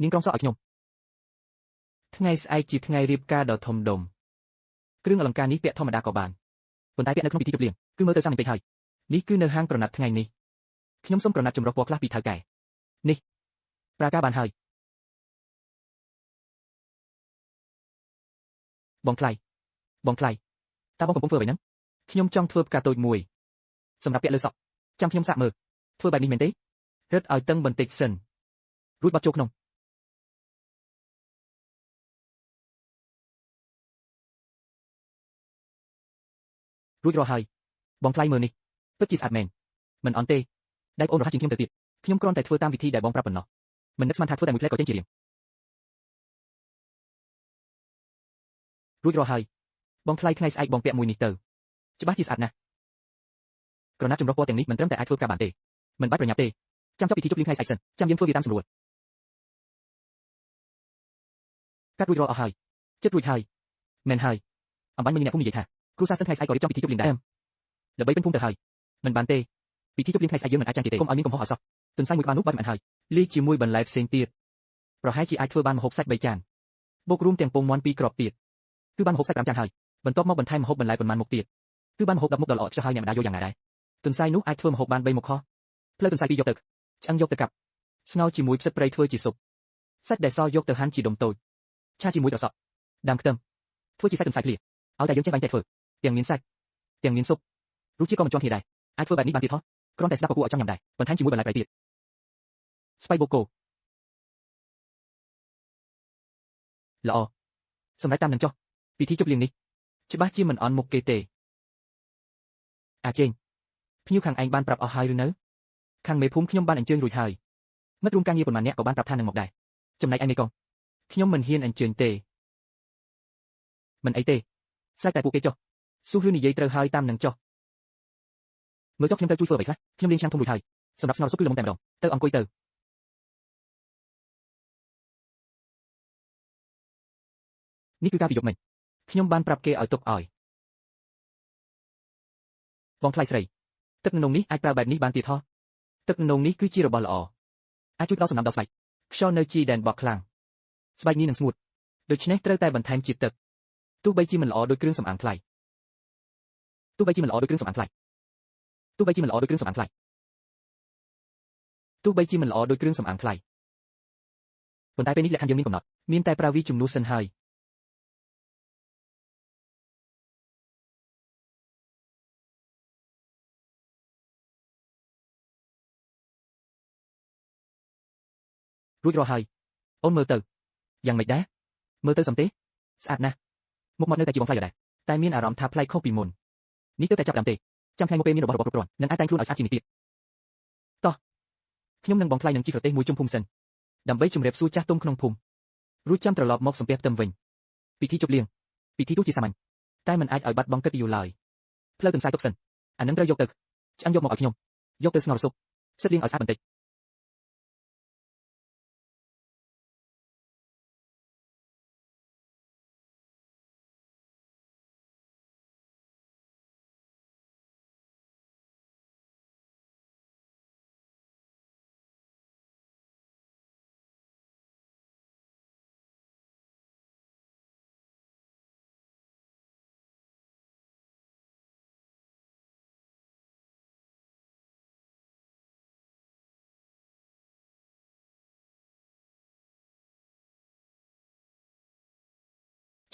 នាងក្រងសក់ឲ្យខ្ញុំថ្ងៃស្អែកជាថ្ងៃរៀបការដ៏ធំដុំគ្រឿងអលង្ការនេះពាក់ធម្មតាក៏បានប៉ុន្តែពាក់នៅក្នុងពិធីជប់លៀងគឺមើលទៅសាមញ្ញពេកហើយនេះគឺនៅហាងក្រណាត់ថ្ងៃនេះខ្ញុំសូមក្រណាត់ចម្រុះពណ៌ខ្លះពីថៅកែនេះប្រើការបានហើយបងថ្លៃតើបងកំពុងធ្វើអ្វីហ្នឹងខ្ញុំចង់ធ្វើផ្កាតូចមួយសម្រាប់ពាក់លើសក់ចាំខ្ញុំសាកមើលធ្វើបែបនេះមែនទេរឹតឲ្យតឹងបន្តិចសិនរួចបត់ចូលក្នុងរួចរាល់ហើយបងថ្លៃមើលនេះពិតជាស្អាតមែនមិនអន់ទេដៃប្អូនរហ័សជាងខ្ញុំទៅទៀតខ្ញុំគ្រាន់តែធ្វើតាមវិធីដែលបងប្រាប់ប៉ុណ្ណោះមិននឹកស្មានថាធ្វើតែមួយផ្លែក៏ចេញជារៀងរួចរាល់ហើយបងថ្លៃថ្ងៃស្អែកបងពាក់មួយនេះទៅច្បាស់ជាស្អាតណាស់ក្រណាត់ចម្រុះពណ៌ទាំងនេះមិនត្រឹមតែអាចធ្វើផ្កាបានទេមិនបាច់ប្រញាប់ទេចាំចប់ពិធីជប់លៀងថ្ងៃស្អែកសិនចាំយើងធ្វើវាតាមស្រួលកាត់រួចរាល់អស់ហើយចិត្តរួចហើយមែនហើយអំបញ្ញមិញអ្នកភូមិនិយាយថាគ្រូសាស្ត្រសិនថ្ងៃស្អែកក៏រៀបចំពិធីជប់លៀងដែរល្បីពេញភូមិទៅហើយមិនបានទេពិធីជប់លៀងថ្ងៃស្អែកយើងមិនអាចចាញ់ទេកុំឲ្យមានកំហុសឲ្យសោះទន្សាយមួយក្បាលនោះបាត់មិនហើយលាយជាមួយបន្លែផ្សេងទៀតប្រហែលជាអាចធ្វើបានម្ហូបសាច់3ចានបូករួមទាំងពងមាន់2គ្រាប់ទៀតគឺបានម្ហូបសាច់5ចានហើយបន្ទាប់មកបន្ថែមម្ហូបបន្លែប៉ុន្មានមុខទៀតគឺបានម្ហូប10មុខដ៏ល្អចុះហើយអ្នកម្ដាយយកយ៉ាងណាដែរទន្សាយនោះអាចធ្វើម្ហូបបាន3មុខខុសផ្លូវទន្សាយ2យកទៅឆ្អឹងយកទៅកាប់ស្ងោរជាមួយផ្សិតព្រៃធ្វើជាស៊ុបសាច់ដែលសយកទៅហាន់ជាដុំតូចឆាជាមួយត្រសក់ដាំខ្ទឹមធ្វើជាសាច់ទន្សាយភ្លាឲ្យតែយើងចេះបាញ់ចែកធ្វើទាំងមានសាច់ទាំងមានស៊ុបរសជាតិក៏មិនជាន់គ្នាដែរអាចធ្វើបែបនេះបានទៀតហ៎គ្រាន់តែស្ដាប់ក៏គួរឲ្យចង់ញ៉ាំដែរបន្ថែមជាមួយបន្លែប្រៃទៀតស្ពៃបូកូល្អសម្រាប់តាមនឹងចុះពិធីជប់លៀងនេះច្បាស់ជាមិនអន់មុខគេទេអាចេងភ្ញៀវខាងឯងបានប្រាប់អស់ហើយឬនៅខាងមេភូមិខ្ញុំបានអញ្ជើញរួចហើយមិត្តរួមការងារប៉ុន្មាននាក់ក៏បានប្រាប់ថានឹងមកដែរចំណែកឯមេកងខ្ញុំមិនហ៊ានអញ្ជើញទេមិនអីទេស្រេចតែពួកគេចុះស៊ូហ៊ឺនិយាយត្រូវហើយតាមនឹងចុះមើលចុះខ្ញុំទៅជួយធ្វើអ្វីខ្លះខ្ញុំលេងឆាំងធំរួចហើយសម្រាប់ស្ងោរស៊ុបគឺល្មមតែម្ដងទៅអង្គុយទៅនេះគឺការពីយប់មិញខ្ញុំបានប្រាប់គេឲ្យទុកឲ្យបងថ្លៃស្រីទឹកនំនេះអាចប្រើបែបនេះបានទៀតហ៎ទឹកនំនេះគឺជារបស់ល្អអាចជួយដល់សំណើមដល់ស្បែកខ្យល់នៅជីដែនបក់ខ្លាំងស្បែកនេះនឹងស្ងួតដូច្នេះត្រូវតែបន្ថែមជាតិទឹកទោះបីជាមិនល្អដូចគ្រឿងសម្អាងថ្លៃទោះបីជាមិនល្អដូចគ្រឿងសម្អាងថ្លៃទោះបីជាមិនល្អដូចគ្រឿងសម្អាងថ្លៃទោះបីជាមិនល្អដូចគ្រឿងសម្អាងថ្លៃប៉ុន្តែពេលនេះលក្ខខណ្ឌយើងមានកំណត់មានតែប្រើវាជំនួសសិនហើយរួចរាល់ហើយអូនមើលទៅយ៉ាងម៉េចដែរមើលទៅសំទេស្អាតណាស់មុខមាត់នៅតែជាបងថ្លៃដែរតែមានអារម្មណ៍ថាប្លែកខុសពីមុននេះទើបតែចាប់ដើមទេចាំថ្ងៃមកពេលមានរបស់គ្រប់គ្រាន់នឹងអាចតែងខ្លួនឲ្យស្អាតជាងនេះទៀតតោះ ខ្ញុំនឹងបងថ្លៃនឹងជីប្រទេសមួយជុំភូមិសិនដើម្បីជម្រាបសួរចាស់ទុំក្នុងភូមិរួចចាំត្រឡប់មកសំពះផ្ទឹមវិញពិធីជប់លៀងពិធីទោះជាសាមញ្ញតែមិនអាចឲ្យបាត់បង់កិត្តិយសឡើយផ្លូវទន្សាយទុកសិនអានឹងត្រូវយកទៅឆ្អិនយកមកឲ្យខ្ញុំយកទៅស្ងោរស៊ុបសិតលៀងឲ្យស្អាតបន្តិច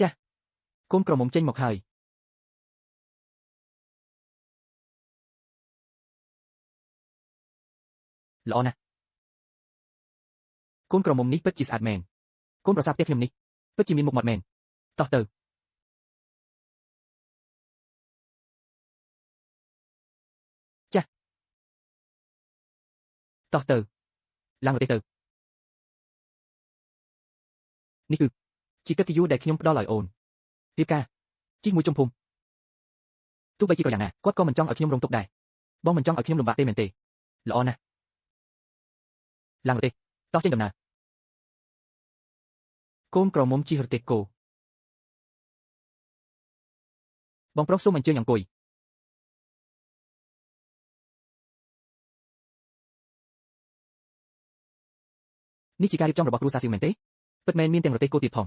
ចាស់កូនក្រមុំចេញមកហើយល្អណាស់កូនក្រមុំនេះពិតជាស្អាតមែនកូនប្រសាផ្ទះខ្ញុំនេះពិតជាមានមុខមាត់មែនតោះទៅចាស់តោះទៅឡើងប្រទេសទៅនេះគឺជាកិត្តិយសដែលខ្ញុំផ្ដល់ឲ្យអូនរៀបការជីកមួយជុំភូមិទោះបីជាក៏យ៉ាងណាគាត់ក៏មិនចង់ឲ្យខ្ញុំរងទុក្ខដែរបងមិនចង់ឲ្យខ្ញុំលំបាកទេមែនទេល្អណាស់ឡើងប្រទេសតោះចេញដំណើរកូនក្រមុំជិះរទេះគោបងប្រុសសូមអញ្ជើញអង្គុយនេះជាការរៀបចំរបស់គ្រួសារសៀវមែនទេពិតមែនមានទាំងរទេះគោទៀតផង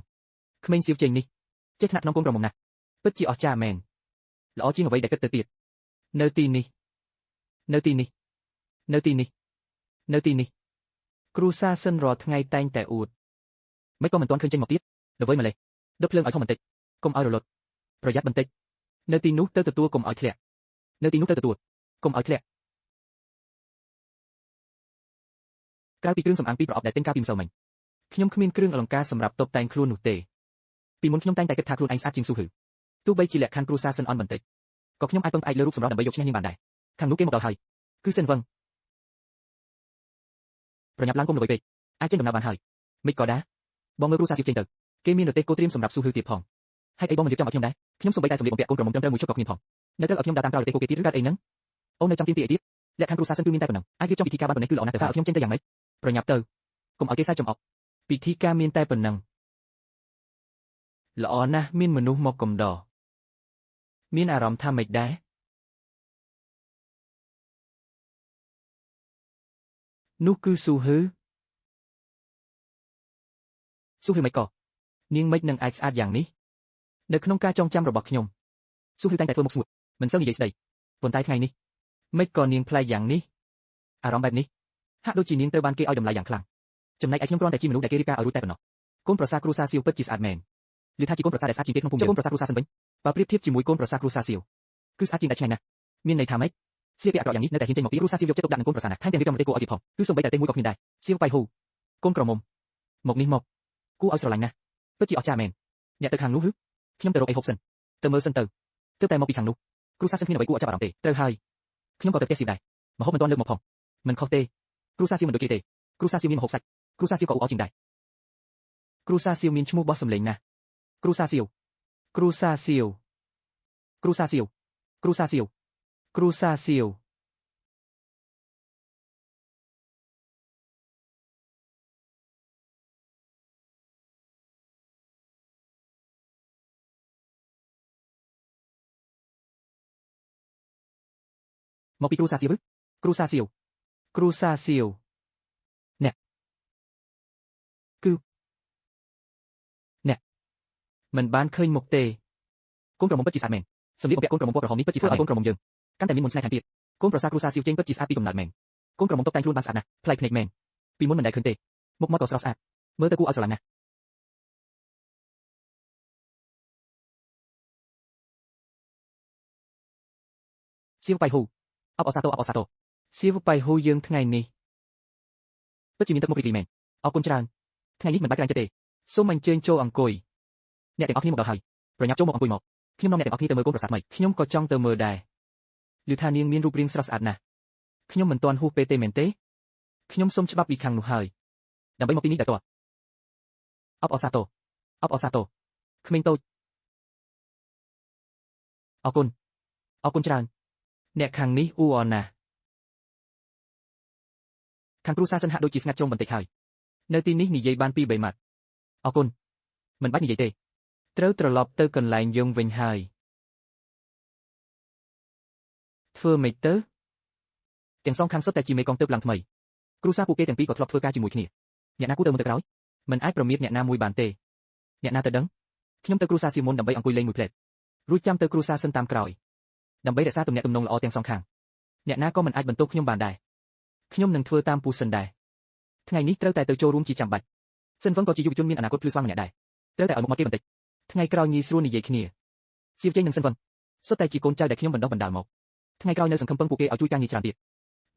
ក្មេងសៀវជេងនេះចេះថ្នាក់ក្នុងកូនក្រមុំណាស់ពិតជាអស្ចារ្យមែនល្អជាងអ្វីដែលគិតទៅទៀតនៅទីនេះនៅទីនេះនៅទីនេះនៅទីនេះគ្រូសាសិនរាល់ថ្ងៃតែងតែអួតមិនក៏មិនទាន់ឃើញចេញមកទៀតល្វើយម្លេះដុតភ្លើងឲ្យធំបន្តិចកុំឲ្យរលត់ប្រយ័ត្នបន្តិចនៅទីនោះទៅទទួលកុំឲ្យធ្លាក់នៅទីនោះទៅទទួលកុំឲ្យធ្លាក់ក្រៅពីគ្រឿងសម្អាងពីប្រអប់ដែលទិញកាលពីម្សិលមិញខ្ញុំគ្មានគ្រឿងអលង្ការសម្រាប់តុបតែងខ្លួននោះទេពីមុនខ្ញុំតែងតែគិតថាខ្លួនឯងស្អាតជាងស៊ូហឺទោះបីជាលក្ខខណ្ឌគ្រួសារសិនអន់បន្តិចក៏ខ្ញុំអាចពឹងផ្អែកលើរូបសម្រស់ដើម្បីយកឈ្នះនាងបានដែរខាងនោះគេមកដល់ហើយគឺសិនវឹងប្រញាប់ឡើងគុំល្បីពេកអាចចេញដំណើរបានហើយមិនក៏ដែរបងមើលគ្រួសារសៀវចេញទៅគេមានរទេះគោត្រៀមសម្រាប់ស៊ូហឺទៀតផងហេតុអីបងមិនរៀបចំឲ្យខ្ញុំដែរខ្ញុំសូម្បីតែសម្លៀកបំពាក់កូនក្រមុំត្រឹមត្រូវមួយឈុតក៏គ្មានផងនៅត្រូវឲ្យខ្ញុំដើរតាមក្រោយរទេះគោគេទៀតឬកើតអីហ្នឹងអូននៅចាំទៀមទីអីទៀតលក្ខខណ្ឌគ្រួសារសិនគឺមានតែប៉ុណ្ណឹងអាចរៀបចំពិធីការបានប៉ុណ្ណេះគឺល្អណាស់ទៅតើឲ្យខ្ញុំចេញទៅយ៉ាងម៉េចប្រញាប់ទៅកុំឲ្យគេសើចចំអកពិធីការមានតែប៉ុណ្ណឹងល្អណាស់មានមនុស្សមកកំដរមានអារម្មណ៍ថាម៉េចដែរនោះគឺស៊ូហឺស៊ូហឺមិនក៏នាងមិននឹងអាចស្អាតយ៉ាងនេះនៅក្នុងការចងចាំរបស់ខ្ញុំស៊ូហឺតែងតែធ្វើមុខស្ងួតមិនសូវនិយាយស្ដីប៉ុន្តែថ្ងៃនេះមិនក៏នាងប្លែកយ៉ាងនេះអារម្មណ៍បែបនេះហាក់ដូចជានាងត្រូវបានគេឲ្យតម្លៃយ៉ាងខ្លាំងចំណែកឯខ្ញុំគ្រាន់តែជាមនុស្សដែលគេរៀបការឲ្យរួចតែប៉ុណ្ណោះកូនប្រសាគ្រួសារសៀវពិតជាស្អាតមែនឮថាជាកូនប្រសាដែលស្អាតជាងគេក្នុងភូមិយើងកូនប្រសាគ្រួសារសិនវិញបើប្រៀបធៀបជាមួយកូនប្រសាគ្រួសារសៀវគឺស្អាតជាងតែឆ្ងាយណាស់មានន័យថាម៉េចសៀវពាក់អាក្រក់យ៉ាងនេះនៅតែហ៊ានចេញមកពីគ្រួសារសៀវយកចិត្តទុកដាក់នឹងកូនប្រសាណាថែមទាំងរៀបចំប្រទេសគួរឲ្យទៀតផងគឺសូម្បីតែប្រទេសមួយក៏គ្មានដែរសៀវបៃហ៊ូកូនក្រមុំមកនេះមកគួរឲ្យស្រឡាញ់ណាស់ពិតជាអស្ចារ្យមែនអ្នកទៅខាងនោះហឺខ្ញុំទៅរកអីហូបសិនទៅមើលសិនទៅទើបតែមកពីខាងនោះគ្រូសាស្ត្រគ្មានអ្វីគួរឲ្យចាប់អារម្មណ៍ទេត្រូវហើយខ្ញុំក៏ទៅផ្ទះសៀវដែរម្ហូបមិនទាន់លើកមកផងមិនខុសទេគ្រូសាស្ត្រសៀវមិនដូចគេទេគ្រូសាស្ត្រសៀវមានម្ហូបសាច់គ្រូសាស្ត្រសៀវក៏អ៊ូអរជាងដែរគ្រូសាស្ត្រសៀវមានឈ្មោះបោះសម្លេងណាស់គ្រូសាស្ត្រសៀវគ្រូសាស្ត្រសៀវគ្រូសាស្ត្រសៀវគ្រូសាស្ត្រសៀវគ្រូសាស្ត្រសៀវមកពីគ្រូសាស្ត្រសៀវគ្រូសាស្ត្រសៀវគ្រូសាស្ត្រសៀវអ្នកគឺអ្នកមិនបានឃើញមុខទេកូនក្រមុំពិតជាស្អាតមែនសម្លៀកបំពាក់កូនក្រមុំពណ៌ក្រហមនេះពិតជាស្អាតឲ្យកូនក្រមុំយើងកាន់តែមានមន្តស្នេហ៍ថែមទៀតកូនប្រសាគ្រូសាស្ត្រសៀវចេញពិតជាស្អាតពីកំណើតមែនកូនក្រមុំតុបតែងខ្លួនបានស្អាតណាស់ប្លែកភ្នែកមែនពីមុនមិនដែលឃើញទេមុខមាត់ក៏ស្រស់ស្អាតមើលទៅគួរឲ្យស្រឡាញ់ណាស់សៀវបៃហ៊ូអបអសាទរអបអសាទរសៀវបៃហ៊ូយើងថ្ងៃនេះពិតជាមានទឹកមុខរីករាយមែនអរគុណច្រើនថ្ងៃនេះមិនបាច់ក្រែងចិត្តទេសូមអញ្ជើញចូលអង្គុយអ្នកទាំងអស់គ្នាមកដល់ហើយប្រញាប់ចូលមកអង្គុយមកខ្ញុំនាំអ្នកទាំងអស់គ្នាទៅមើលកូនប្រសាថ្មីខ្ញុំក៏ចង់ទៅមើលដែរឮថានាងមានរូបរាងស្រស់ស្អាតណាស់ខ្ញុំមិនទាន់ហួសពេលទេមែនទេ ខ្ញុំសុំច្បាប់ពីខាងនោះហើយដើម្បីមកទីនេះដោយតបអបអសាទរអបអសាទរក្មេងតូចអរគុណច្រើនអ្នកខាងនេះអ៊ូអរណាស់ខាងគ្រូសាសិនហាក់ដូចជាស្ងាត់ជ្រុងបន្តិចហើយនៅទីនេះនិយាយបាន2-3ម៉ាត់អរគុណមិនបាច់និយាយទេត្រូវត្រឡប់ទៅកន្លែងយើងវិញហើយធ្វើម៉េចទៅទាំងសងខាងសុទ្ធតែជាមេកងទើបឡើងថ្មីគ្រូសាពួកគេទាំងពីរក៏ធ្លាប់ធ្វើការជាមួយគ្នាអ្នកណាគូទៅមើលទៅក្រោយមិនអាចប្រមាថអ្នកណាមួយបានទេអ្នកណាទៅដឹងខ្ញុំទៅគ្រូសាស៊ីមុនដើម្បីអង្គុយលេងមួយផ្លែតរួចចាំទៅគ្រូសាសិនតាមក្រោយដើម្បីរក្សាទំនាក់ទំនងល្អទាំងសងខាងអ្នកណាក៏មិនអាចបន្ទោសខ្ញុំបានដែរខ្ញុំនឹងធ្វើតាមពូសិនដែរថ្ងៃនេះត្រូវតែទៅចូលរួមជាចាំបាច់សិនវឹងក៏ជាយុវជនមានអនាគតភ្លឺស្វាងម្នាក់ដែរត្រូវតែឲ្យមុខមាត់គេបន្តិចថ្ងៃក្រោយងាយស្រួលនិយាយគ្នាសៀវចេញនឹងសិនវឹងសុទ្ធតែជាកូនចៅដែលខ្ញុំបណ្ដុះបណ្ដាលមកថ្ងៃក្រោយនៅសង្ឃឹមពឹងពួកគេឲ្យជួយការងារច្រើនទៀត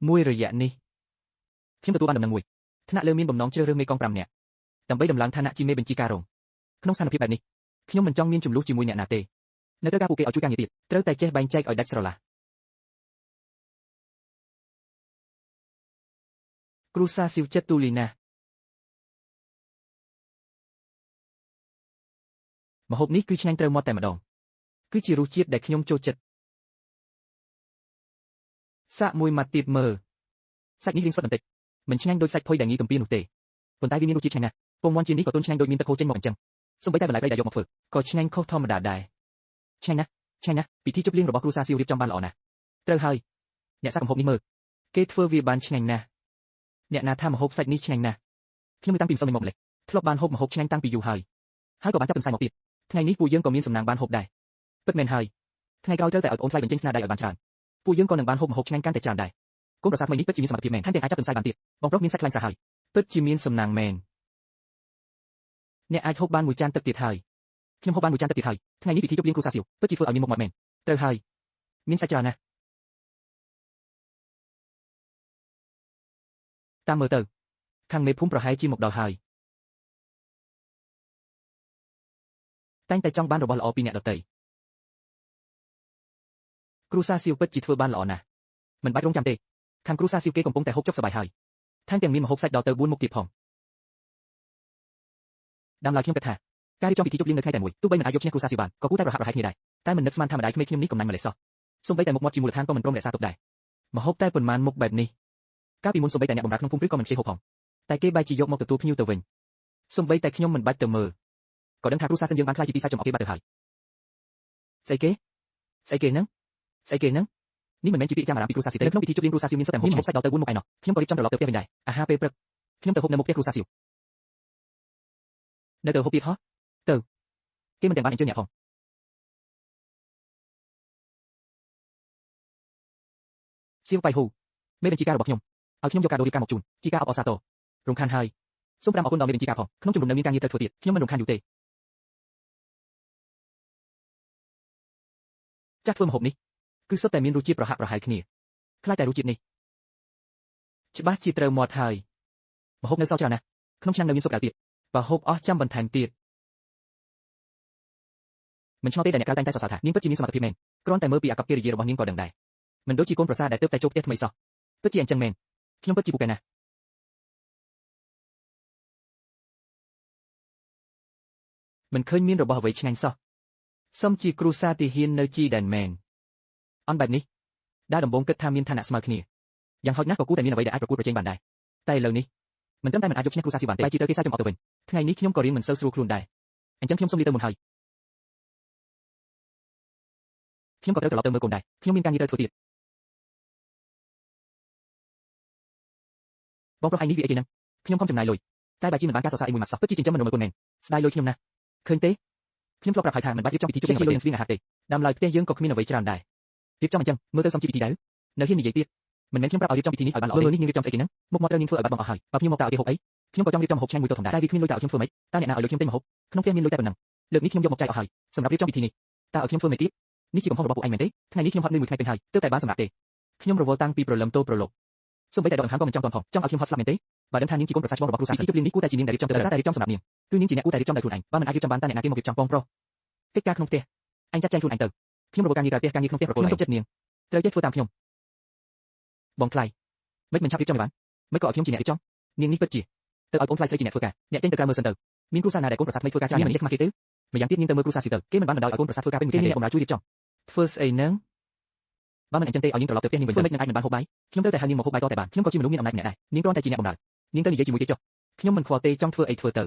មួយរយៈនេះខ្ញុំទទួលបានដំណឹងមួយថ្នាក់លើមានបំណងជ្រើសរើសមេកង5នាក់ដើម្បីដំឡើងឋានៈជាមេបញ្ជាការរងក្នុងស្ថានភាពបែបនេះខ្ញុំមិនចង់មានចំនួនជាមួយអ្នកណាទេនៅត្រូវការពួកគេឲ្យជួយការងារទៀតត្រូវតែចេះបែងចែកឲ្យដាច់ស្រឡះគ្រូសាស៊ីវចិត្តទូលីណាម្ហូបនេះគឺឆ្ងាញ់ត្រូវមាត់តែម្ដងគឺជារសជាតិដែលខ្ញុំចូលចិត្តសាកមួយម៉ាត់ទៀតមើលសាច់នេះរាងស្វិតបន្តិចមិនឆ្ងាញ់ដូចសាច់ផុយដែលងាយទំពានោះទេប៉ុន្តែវាមានរសជាតិឆ្ងាញ់ណាស់ពងមាន់ជានេះក៏ទន់ឆ្ងាញ់ដូចមានទឹកហូរចេញមកអញ្ចឹងសូម្បីតែបន្លែព្រៃដែលយកមកធ្វើក៏ឆ្ងាញ់ខុសធម្មតាដែរឆ្ងាញ់ណាស់ពិធីជប់លៀងរបស់គ្រូសាស៊ីវរៀបចំបានល្អណាស់ត្រូវហើយអ្នកសាកម្ហូបនេះមើលគេធ្វើវាបានឆ្ងាញ់ណាស់អ្នកណាថាម្ហូបសាច់នេះឆ្ងាញ់ណាស់ខ្ញុំមិនតាំងពីម្សិលមិញមកម្លេះធ្លាប់បានហូបម្ហូបឆ្ងាញ់តាំងពីយូរហើយក៏បានចាប់ទន្សាយមកទៀតថ្ងៃនេះពួកយើងក៏មានសំណាងបានហូបដែរពិតមែនហើយថ្ងៃក្រោយត្រូវតែឲ្យអូនថ្លៃបញ្ចេញស្នាដៃឲ្យបានច្រើនពួកយើងក៏នឹងបានហូបម្ហូបឆ្ងាញ់កាន់តែច្រើនដែរកូនប្រសាថ្មីនេះពិតជាមានសមត្ថភាពមែនថែមទាំងអាចចាប់ទន្សាយបានទៀតបងប្រុសមានសាច់ខ្លាញ់ស្រាហើយពិតជាមានសំណាងមែនអ្នកអាចហូបបានមួយចានទឹកទៀតហើយខ្ញុំហូបបានមួយចានទឹកទៀតហើយថ្ងៃនេះពិធីជប់លៀងគ្រូសាស៊ីវពិតជាធ្វើឲ្យមានមុខមាត់មែនត្រូវហើយមានសាច់ច្រើនណាស់តាមមើលទៅខាងមេភូមិប្រហែលជាមកដល់ហើយតែងតែចង់បានរបស់ល្អពីអ្នកដទៃគ្រូសាស៊ីវពិតជាធ្វើបានល្អណាស់មិនបាច់រងចាំទេខាងគ្រូសាស៊ីវគេកំពុងតែហូបចុកសប្បាយហើយថែមទាំងមានម្ហូបសាច់ដល់ទៅ4មុខទៀតផងដើមឡើយខ្ញុំគិតថាការរៀបចំពិធីជប់លៀងនៅថ្ងៃតែមួយទោះបីមិនអាចយកឈ្នះគ្រូសាស៊ីវបានក៏គួរតែប្រហាក់ប្រហែលគ្នាដែរតែមិននឹកស្មានថាម្ដាយក្មេកខ្ញុំនេះកំណាញ់ម្លេះសោះសូម្បីតែមុខមាត់ជាមូលដ្ឋានក៏មិនព្រមរក្សាទុកដែរម្ហូបតែប៉ុន្មានមុខបែបនេះកាលពីមុនសូម្បីតែអ្នកបម្រើក្នុងភូមិព្រឹកក៏មិនខ្ជិះហូបផងតែគេបែរជាយកមកទទួលភ្ញៀវទៅវិញសូម្បីតែខ្ញុំមិនបាច់ទៅមើលក៏ដឹងថាគ្រូសាសិនយើងបានខ្លាចជាទីសាច់ចំអកគេបាត់ទៅហើយស្អីគេហ្នឹងនេះមិនមែនជាពាក្យចាំអារ៉ាមពីគ្រូសាស៊ីទេនៅក្នុងពិធីជប់លៀងគ្រូសាស៊ីមានសុទ្ធតែម្ហូបសាច់ដល់ទៅ4មុខឯណោះខ្ញុំក៏រៀបចំត្រឡប់ទៅផ្ទះវិញដែរអាហារពេលព្រឹកខ្ញុំទៅហូបនៅមុខផ្ទះគ្រូសាស៊ីនៅទៅហូបទៀតហ៎ទៅគេមិនទាំងបានអញ្ជើញអ្នកផងសៀវបៃហ៊ូមេបញ្ជាការរបស់ខ្ញុំឲ្យខ្ញុំយកកាដូរៀបការមកជូនជាការអបអរសាទររំខានហើយសូមផ្ដាំអរគុណដល់មេបញ្ជាការផងក្នុងជំរំនៅមានការងារត្រូវធ្វើទៀតខ្ញុំមិនរំខានយូរទេចាស់ធ្វើម្ហូបនេះគឺសុទ្ធតែមានរសជាតិប្រហាក់ប្រហែលគ្នាខ្លាចតែរសជាតិនេះច្បាស់ជាត្រូវមាត់ហើយម្ហូបនៅសល់ច្រើនណាស់ក្នុងឆ្នាំនៅមានសុខដៅទៀតបើហូបអស់ចាំបន្ថែមទៀតមិនឆ្ងល់ទេដែលអ្នកក្រៅតែងតែសរសើរថានាងពិតជាមានសមត្ថភាពមែនគ្រាន់តែមើលពីអាកប្បកិរិយារបស់នាងក៏ដឹងដែរមិនដូចជាកូនប្រសារដែលទើបតែចូលផ្ទះថ្មីសោះពិតជាអញ្ចឹងមែនខ្ញុំពិតជាពូកែណាស់មិនឃើញមានរបស់អ្វីឆ្ងាញ់សោះសមជាគ្រូសាទាហាននៅជីដែនមែនអន់បែបនេះដែលដំបងគិតថាមានឋានៈស្មើគ្នាយ៉ាងហោចណាស់ក៏គួរតែមានអ្វីដែលអាចប្រកួតប្រជែងបានដែរតែឥឡូវនេះមិនត្រឹមតែមិនអាចយកឈ្នះគ្រូសាស៊ីបានទេតែជាត្រូវគេសាចំអកទៅវិញថ្ងៃនេះខ្ញុំក៏រៀងមិនសូវស្រួលខ្លួនដែរអញ្ចឹងខ្ញុំសូមលាទៅមុនហើយខ្ញុំក៏ត្រូវត្រឡប់ទៅមើលកូនដែរខ្ញុំមានការងារត្រូវធ្វើទៀតបងប្រុសឯងនេះវាអីគេហ្នឹងខ្ញុំខំចំណាយលុយតែបើជាមិនបានការសរសើរអីមួយម៉ាត់សោះពិតជាចិញ្ចឹមមិនរមើលកូនមែនស្ដាយលុយខ្ញុំណាស់ឃើញទេខ្ញុំធ្លាប់ប្រាប់ហើយថាមិនបាច់រៀបចំពិធីជប់លៀងនឹងស្វៀងអាហារទេដើមឡើយផ្ទះយើងក៏គ្មានអ្វីច្រើនដែររៀបចំអញ្ចឹងមើលទៅសមជាពិធីដែរនៅហ៊ាននិយាយទៀតមិនមែនខ្ញុំប្រាប់ឲ្យរៀបចំពិធីនេះឲ្យបានល្អទេមើលនេះនាងរៀបចំស្អីគេហ្នឹងមុខមាត់ត្រូវនាងធ្វើឲ្យបាត់បង់អស់ហើយបើខ្ញុំមកតើឲ្យគេហូបអីខ្ញុំក៏ចង់រៀបចំម្ហូបឆ្ងាញ់មួយទៅធម្មតាតែវាគ្មានលុយតើឲ្យខ្ញុំធ្វើម៉េចតើអ្នកណាឲ្យលុយខ្ញុំទិញម្ហូបក្នុងផ្ទះមានលុយតែប៉ុណ្ណឹងលើកនេះខ្ញុំយកមកចែកអស់ហើយសម្រាប់រៀបចំពិធីនេះតើឲ្យខ្ញុំធ្វើម៉េចទៀតនេះជាកំហុសរបស់ពួកឯងមែនទេថ្ងៃនេះខ្ញុំហត់នឿយមួយថ្ងៃពេញហើយទើបតែបានសម្រាប់ទេខ្ញុំរវល់តាំងពីព្រលឹមទល់ព្រលប់សូម្បីតែដកដង្ហើមក៏មិនចង់ទាន់ផងចង់ឲ្យខ្ញុំហត់ស្លាប់មែនទេបើដឹងថានាងជាកូនប្រសាច្បងរបស់គ្រូសាស្ត្រទីជប់លៀងនេះគួរតែជានាងដែលរៀបចំទៅតែរៀបចំសម្រាប់នាងគឺនាងជាអ្នកគួរតែរៀបចំដោយខ្លួនឯងបើមិនអាចរៀបចំបានតើអ្នកណាគេមករៀបចំបងប្រុសកិច្ចការក្នុងផ្ទះអញចាត់ចែងខ្លួនឯងទៅខ្ញុំរវល់ការងារក្រៅផ្ទះការងារក្នុងផ្ទះប្រកួតខ្ញុំទុកចិត្តនាងត្រូវចេះធ្វើតាមខ្ញុំបងថ្លៃមិនឆាប់រៀបចំឲ្យបាន Mấy có ởខ្ញុំជាអ្នករៀបចំនាងនេះពិតជាទៅឲ្យបងខ្លាយស្រីជាអ្នកធ្វើការអ្នកចេញទៅក្រៅមើលសិនទៅមានគ្រួសារណាដែលកូនប្រសាថ្មីធ្វើការច្រើនយ៉ាងនេះចេះខ្មាស់គេទៅម្យ៉ាងទៀតនាងទៅមើលគ្រួសារស៊ីទៅគេមិនបានបណ្ដោយឲ្យកូនប្រសាធ្វើការពេញមួយថ្ងៃទេអ្នកបម្រើជួយរៀបចំធ្វើស្អីនឹងបើមិនអញ្ចឹងទេឲ្យនាងត្រឡប់ទៅផ្ទះនាងវិញធ្វើមិននឹងអាចមិនបានហូបបាយខ្ញុំត្រូវតែហៅនាងមកហូបបាយតតែបានខ្ញុំក៏ជាមនុស្សមានអំណាចម្នាក់ដែរនាងគ្រាន់តែជាអ្នកបម្រើនាងទៅនិយាយជាមួយគេចុះខ្ញុំមិនខ្វល់ទេចង់ធ្វើអីធ្វើទៅ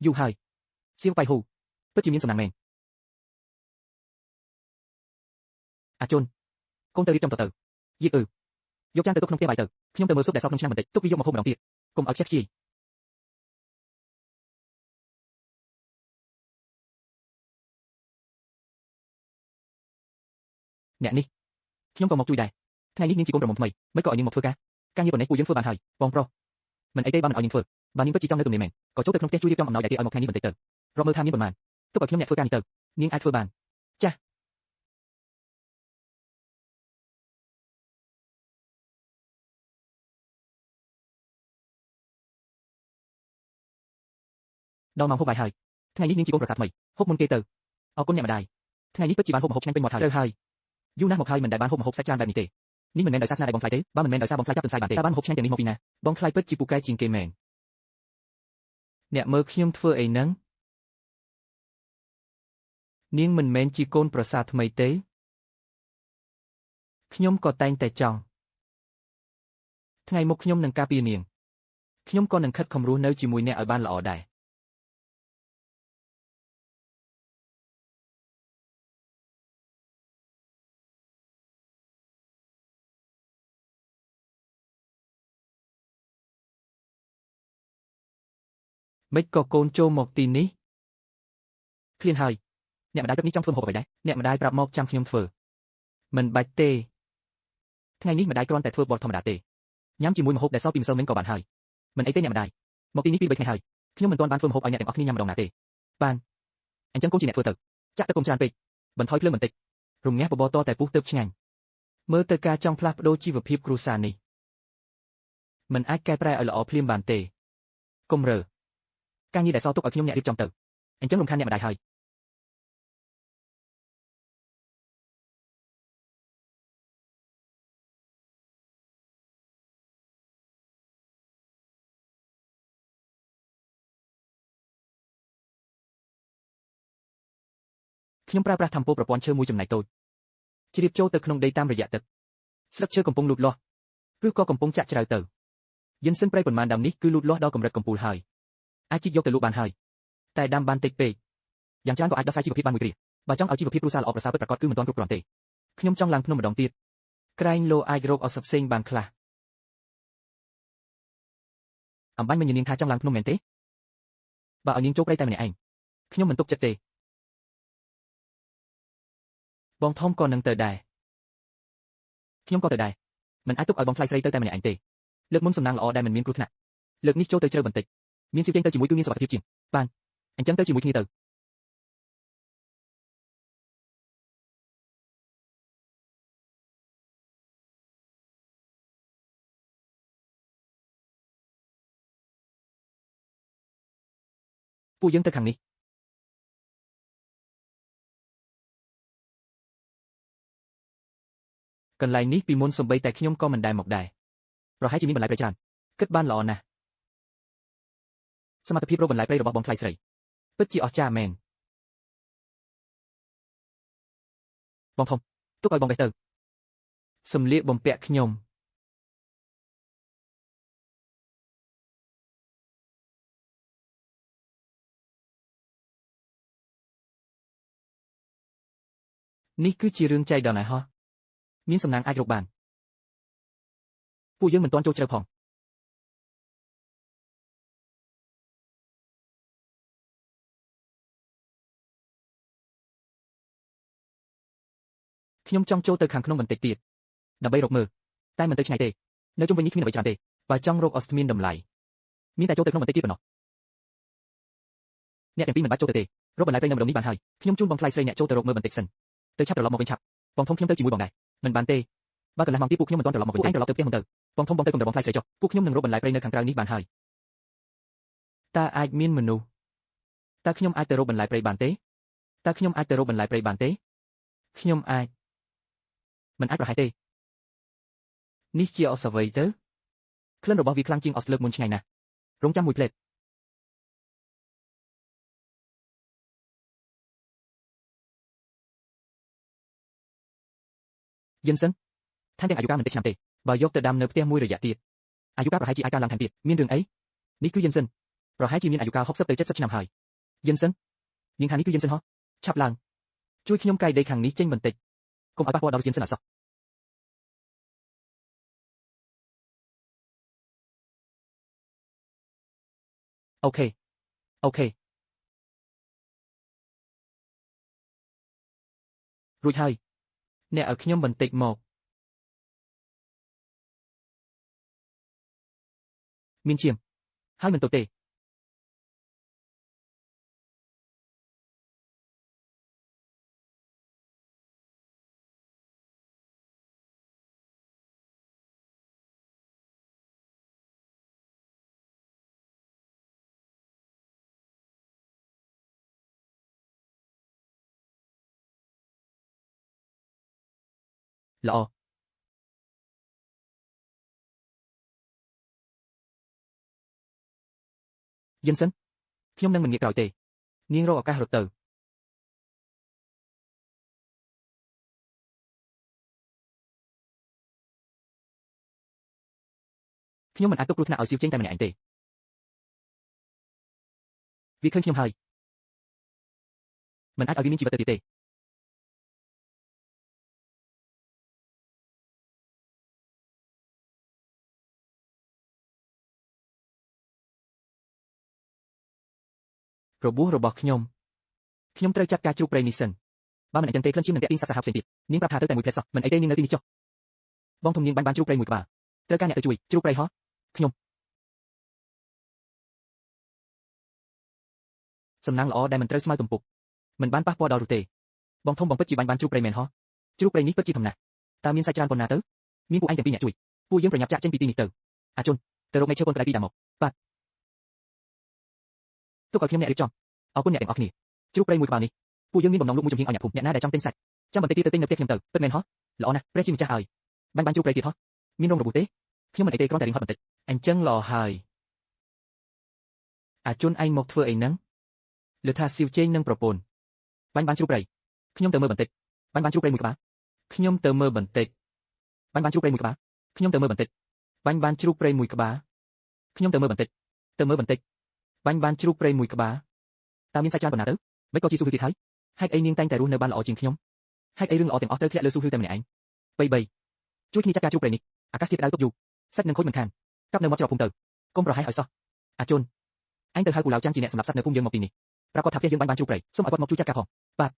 យូរហើយសៀវបៃហ៊ូពិតជាមានសំណាងមែនអាចុនកូនទៅរៀបចំទៅយីកយកចានទៅទុកក្នុងផ្ទះបាយទៅខ្ញុំទៅមើលស៊ុបដែលសល់ក្នុងឆ្នាំងបន្តិចទុកវាយកមកហូបម្ដងទៀតកុំឲ្យខ្ជិះខ្ជាយអ្នកនេះខ្ញុំក៏មកជួយដែរថ្ងៃនេះនាងជាកូនប្រមុំថ្មីមិនក៏ឲ្យនាងមកធ្វើការងារប៉ុណ្ណេះពួកយើងធ្វើបានហើយបងប្រុសមិនអីទេបើមិនឲ្យនាងធ្វើបើនាងពិតជាចង់នៅទំនេរមែនក៏ចូលទៅក្នុងផ្ទះជួយរៀបចំអំណោយដែលគេឲ្យមកថ្ងៃនេះបន្តិចទៅរាប់មើលថាមានប៉ុន្មានទុកឲ្យខ្ញុំអ្នកធ្វើការនេះទៅនាងអាចធ្វើបានចាស់ដល់ម៉ោងហូបបាយហើយថ្ងៃនេះនាងជាកូនប្រសាថ្មីហូបមុនគេទៅអរគុណអ្នកម្ដាយថ្ងៃនេះពិតជាបានហូបម្ហូបឆ្ងាញ់ពេញមាត់ហើយត្រូវហើយយូរណាស់មកហើយមិនដែលបានហូបម្ហូបសាច់ច្រើនបែបនេះទេនេះមិនមែនដោយសារស្នាដៃបងខ្លាយទេបើមិនមែនដោយសារបងខ្លាយចាប់ទន្សាយបានទេតើបានហូបឆ្ងាញ់ទាំងនេះមកពីណាបងខ្លាយពិតជាពូកែជាងគេមែនអ្នកមើលខ្ញុំធ្វើអីហ្នឹងនាងមិនមែនជាកូនប្រសាថ្មីទេខ្ញុំក៏តែងតែចង់ថ្ងៃមុខខ្ញុំនឹងការពារនាងខ្ញុំក៏នឹងខិតខំរស់នៅជាមួយអ្នកឲ្យបានល្អដែរមិនក៏កូនចូលមកទីនេះឃ្លានហើយអ្នកម្ដាយព្រឹកនេះចង់ធ្វើម្ហូបអ្វីដែរអ្នកម្ដាយប្រាប់មកចាំខ្ញុំធ្វើមិនបាច់ទេថ្ងៃនេះម្ដាយគ្រាន់តែធ្វើបទធម្មតាទេញ៉ាំជាមួយម្ហូបដែលសល់ពីម្សិលមិញក៏បានហើយមិនអីទេអ្នកម្ដាយមកទីនេះពី3ថ្ងៃហើយខ្ញុំមិនទាន់បានធ្វើម្ហូបឲ្យអ្នកទាំងអស់គ្នាញ៉ាំម្ដងណាទេបានអញ្ចឹងកូនជាអ្នកធ្វើទៅចាក់ទឹកកុំច្រើនពេកបន្ថយភ្លើងបន្តិចរំងាស់បបរតតែពុះទៅឆ្ងាញ់មើលទៅការចង់ផ្លាស់ប្ដូរជីវភាពគ្រួសារនេះមិនអាចកែប្រែឲ្យល្អភ្លាមបានទេកុំរើការងារដែលសល់ទុកឲ្យខ្ញុំអ្នករៀបចំទៅអញ្ចឹងរំខានអ្នកម្ដាយហើយខ្ញុំប្រើប្រាស់ធម្មពលប្រព័ន្ធឈើមួយចំណែកតូចជ្រាបចូលទៅក្នុងដីតាមរយៈទឹកស្លឹកឈើកំពុងលូតលាស់ឬក៏កំពុងចាក់ច្រៅទៅយិនសិនព្រៃប៉ុន្មានដើមនេះគឺលូតលាស់ដល់កម្រិតកំពូលហើយអាចជីកយកទៅលក់បានហើយតែដាំបានតិចពេកយ៉ាងច្រើនក៏អាចដោះស្រាយជីវភាពបានមួយគ្រាបើចង់ឲ្យជីវភាពគ្រួសារល្អប្រសើរពិតប្រាកដគឺមិនទាន់គ្រប់គ្រាន់ទេខ្ញុំចង់ឡើងភ្នំម្ដងទៀតក្រែងលោអាចរកឱសថផ្សេងបានខ្លះអំបញ្ញមិនញនាងថាចង់ឡើងភ្នំមែនទេបើឲ្យនាងចូលព្រៃតែម្នាក់ឯងខ្ញុំមិនទុកចិត្តទេបងធំក៏នឹងទៅដែរខ្ញុំក៏ទៅដែរមិនអាចទុកឲ្យបងខ្លាយស្រីទៅតែម្នាក់ឯងទេលើកមុនសំណាងល្អដែលមិនមានគ្រោះថ្នាក់លើកនេះចូលទៅជ្រៅបន្តិចមានសៀវចេញទៅជាមួយគឺមានសុខភាពជាងបានអញ្ចឹងទៅជាមួយគ្នាទៅពួកយើងទៅខាងនេះកន្លែងនេះពីមុនសំបីតែខ្ញុំក៏មិនដែលមកដែរប្រហែលជាមានបន្លែព្រៃច្រើនគិតបានល្អណាស់សមត្ថភាពរកបន្លែព្រៃរបស់បងខ្លាយស្រីពិតជាអស្ចារ្យមែនបងធំទុកឲ្យបងបេះទៅសំលៀកបំពាក់ខ្ញុំនេះគឺជារឿងចៃដន្យណាស់ហោះមានសំណាងអាចរកបានពួកយើងមិនទាន់ចូលជ្រៅផងខ្ញុំចង់ចូលទៅខាងក្នុងបន្តិចទៀតដើម្បីរកមើលតែមិនទៅឆ្ងាយទេនៅជុំវិញនេះគ្មានអ្វីច្រើនទេបើចង់រកអស្មានតម្លៃមានតែចូលទៅក្នុងបន្តិចទៀតប៉ុណ្ណោះអ្នកទាំងពីរមិនបាច់ចូលទៅទេរកបន្លែព្រៃនៅម្ដុំនេះបានហើយខ្ញុំជូនបងខ្លាយស្រីអ្នកចូលទៅរកមើលបន្តិចសិនទៅឆាប់ត្រឡប់មកវិញឆាប់បងធំខ្ញុំទៅជាមួយបងដែរមិនបានទេបើកន្លះម៉ោងទៀតពួកខ្ញុំមិនទាន់ត្រឡប់មកវិញឯងត្រឡប់ទៅផ្ទះមុនទៅបងធំបងទៅកុំដបងខ្លាយស្រីចុះពួកខ្ញុំនឹងរកបន្លែព្រៃនៅខាងក្រៅនេះបានហើយតើអាចមានមនុស្សតើខ្ញុំអាចទៅរកបន្លែព្រៃបានទេតើខ្ញុំអាចទៅរកបន្លែព្រៃបានទេខ្ញុំអាចមិនអាចប្រហែលទេនេះជាអសអ្វីទៅ ក្លិនរបស់វាខ្លាំងជាងអស់លើកមុនឆ្ងាយណាស់រងចាំមួយផ្លេតយិនសិនថែមទាំងអាយុកាលមិនតិចឆ្នាំទេបើយកទៅដាំនៅផ្ទះមួយរយៈទៀតអាយុកាលប្រហែលជាអាចកើនឡើងថែមទៀតមានរឿងអីនេះគឺយិនសិនប្រហែលជាមានអាយុកាល60ទៅ70ឆ្នាំហើយយិនសិននាងថានេះគឺយិនសិនហ៎ឆាប់ឡើងជួយខ្ញុំកាយដីខាងនេះចេញបន្តិចកុំឲ្យប៉ះពាល់ដល់យិនសិនអត់សោះអូខេអូខេរួចហើយអ្នកឲ្យខ្ញុំបន្តិចមកមានឈាមហើយមិនទោះទេល្អយិនសិនខ្ញុំនឹងមិនងាកក្រោយទេនាងរកឱកាសរត់ទៅខ្ញុំមិនអាចទុកគ្រោះថ្នាក់ឲ្យសៀវចេញតែម្នាក់ឯងទេវាឃើញខ្ញុំហើយមិនអាចឲ្យវាមានជីវិតទៅទៀតទេរបួសរបស់ខ្ញុំត្រូវចាត់ការជ្រូកព្រៃនេះសិនបើមិនអញ្ចឹងទេក្លិនឈាមនឹងតាក់ទាញសត្វសាហាវផ្សេងទៀតនាងប្រាប់ថាទៅតែមួយផ្លែសោះមិនអីទេនាងនៅទីនេះចុះបងធំនាងបានជ្រូកព្រៃមួយក្បាលត្រូវការអ្នកទៅជួយជ្រូកព្រៃហ៎ខ្ញុំសំណាងល្អដែលមិនត្រូវស្មើទំពុកមិនបានប៉ះពាល់ដល់រូទេបងធំបងពិតជាបានជ្រូកព្រៃមែនហ៎ជ្រូកព្រៃនេះពិតជាធំណាស់តើមានសាច់ច្រើនប៉ុណ្ណាទៅមានពួកឯងទាំងពីរអ្នកជួយពួកយើងប្រញាប់ចាក់ចេញពីទីនេះទៅអាជុនទៅរកមេឈើពន្ធក្តៅពីដើមមកបាទទុកឲ្យខ្ញុំអ្នករៀបចំអរគុណអ្នកទាំងអស់គ្នាជ្រូកព្រៃមួយក្បាលនេះពួកយើងមានបំណងលក់មួយចំហៀងឲ្យអ្នកភូមិអ្នកណាដែលចង់ទិញសាច់ចាំបន្តិចទៀតទៅទិញនៅផ្ទះខ្ញុំទៅពិតមែនហ៎ល្អណាស់ព្រះជាម្ចាស់ឲ្យបានជ្រូកព្រៃទៀតហ៎មានរងរបួសទេខ្ញុំមិនអីទេគ្រាន់តែរៀងហត់បន្តិចអញ្ចឹងល្អហើយអាជុនឯងមកធ្វើអីហ្នឹងលើថាសៀវជេងនឹងប្រពន្ធបានជ្រូកព្រៃខ្ញុំទៅមើលបន្តិចបានជ្រូកព្រៃមួយក្បាលខ្ញុំទៅមើលបន្តិចបានជ្រូកព្រៃមួយក្បាលខ្ញុំទៅមើលបន្តិចបានជ្រូកព្រៃមួយក្បាលខ្ញុំទៅមើលបន្តិចទៅមើលបន្តិចបានជ្រូកព្រៃមួយក្បាលតើមានសាច់ច្រើនប៉ុណ្ណាទៅមិនក៏ជាស៊ូហឺទៀតហើយហេតុអីនាងតែងតែរស់នៅបានល្អជាងខ្ញុំហេតុអីរឿងល្អទាំងអស់ត្រូវធ្លាក់លើស៊ូហឺតែម្នាក់ឯង3ជួយគ្នាចាត់ការជ្រូកព្រៃនេះអាកាសធាតុក្តៅទុកយូរសាច់នឹងខូចមិនខានកាប់នៅមាត់ច្រកភូមិទៅកុំប្រហែសឲ្យសោះអាជុនឯងទៅហៅពូឡាវចាំងជាអ្នកសម្រាប់សត្វនៅភូមិយើងមកទីនេះប្រាប់គាត់ថាផ្ទះយើងបានជ្រូកព្រៃសូមឲ្យគាត់មកជួយចាត់ការផងបាទ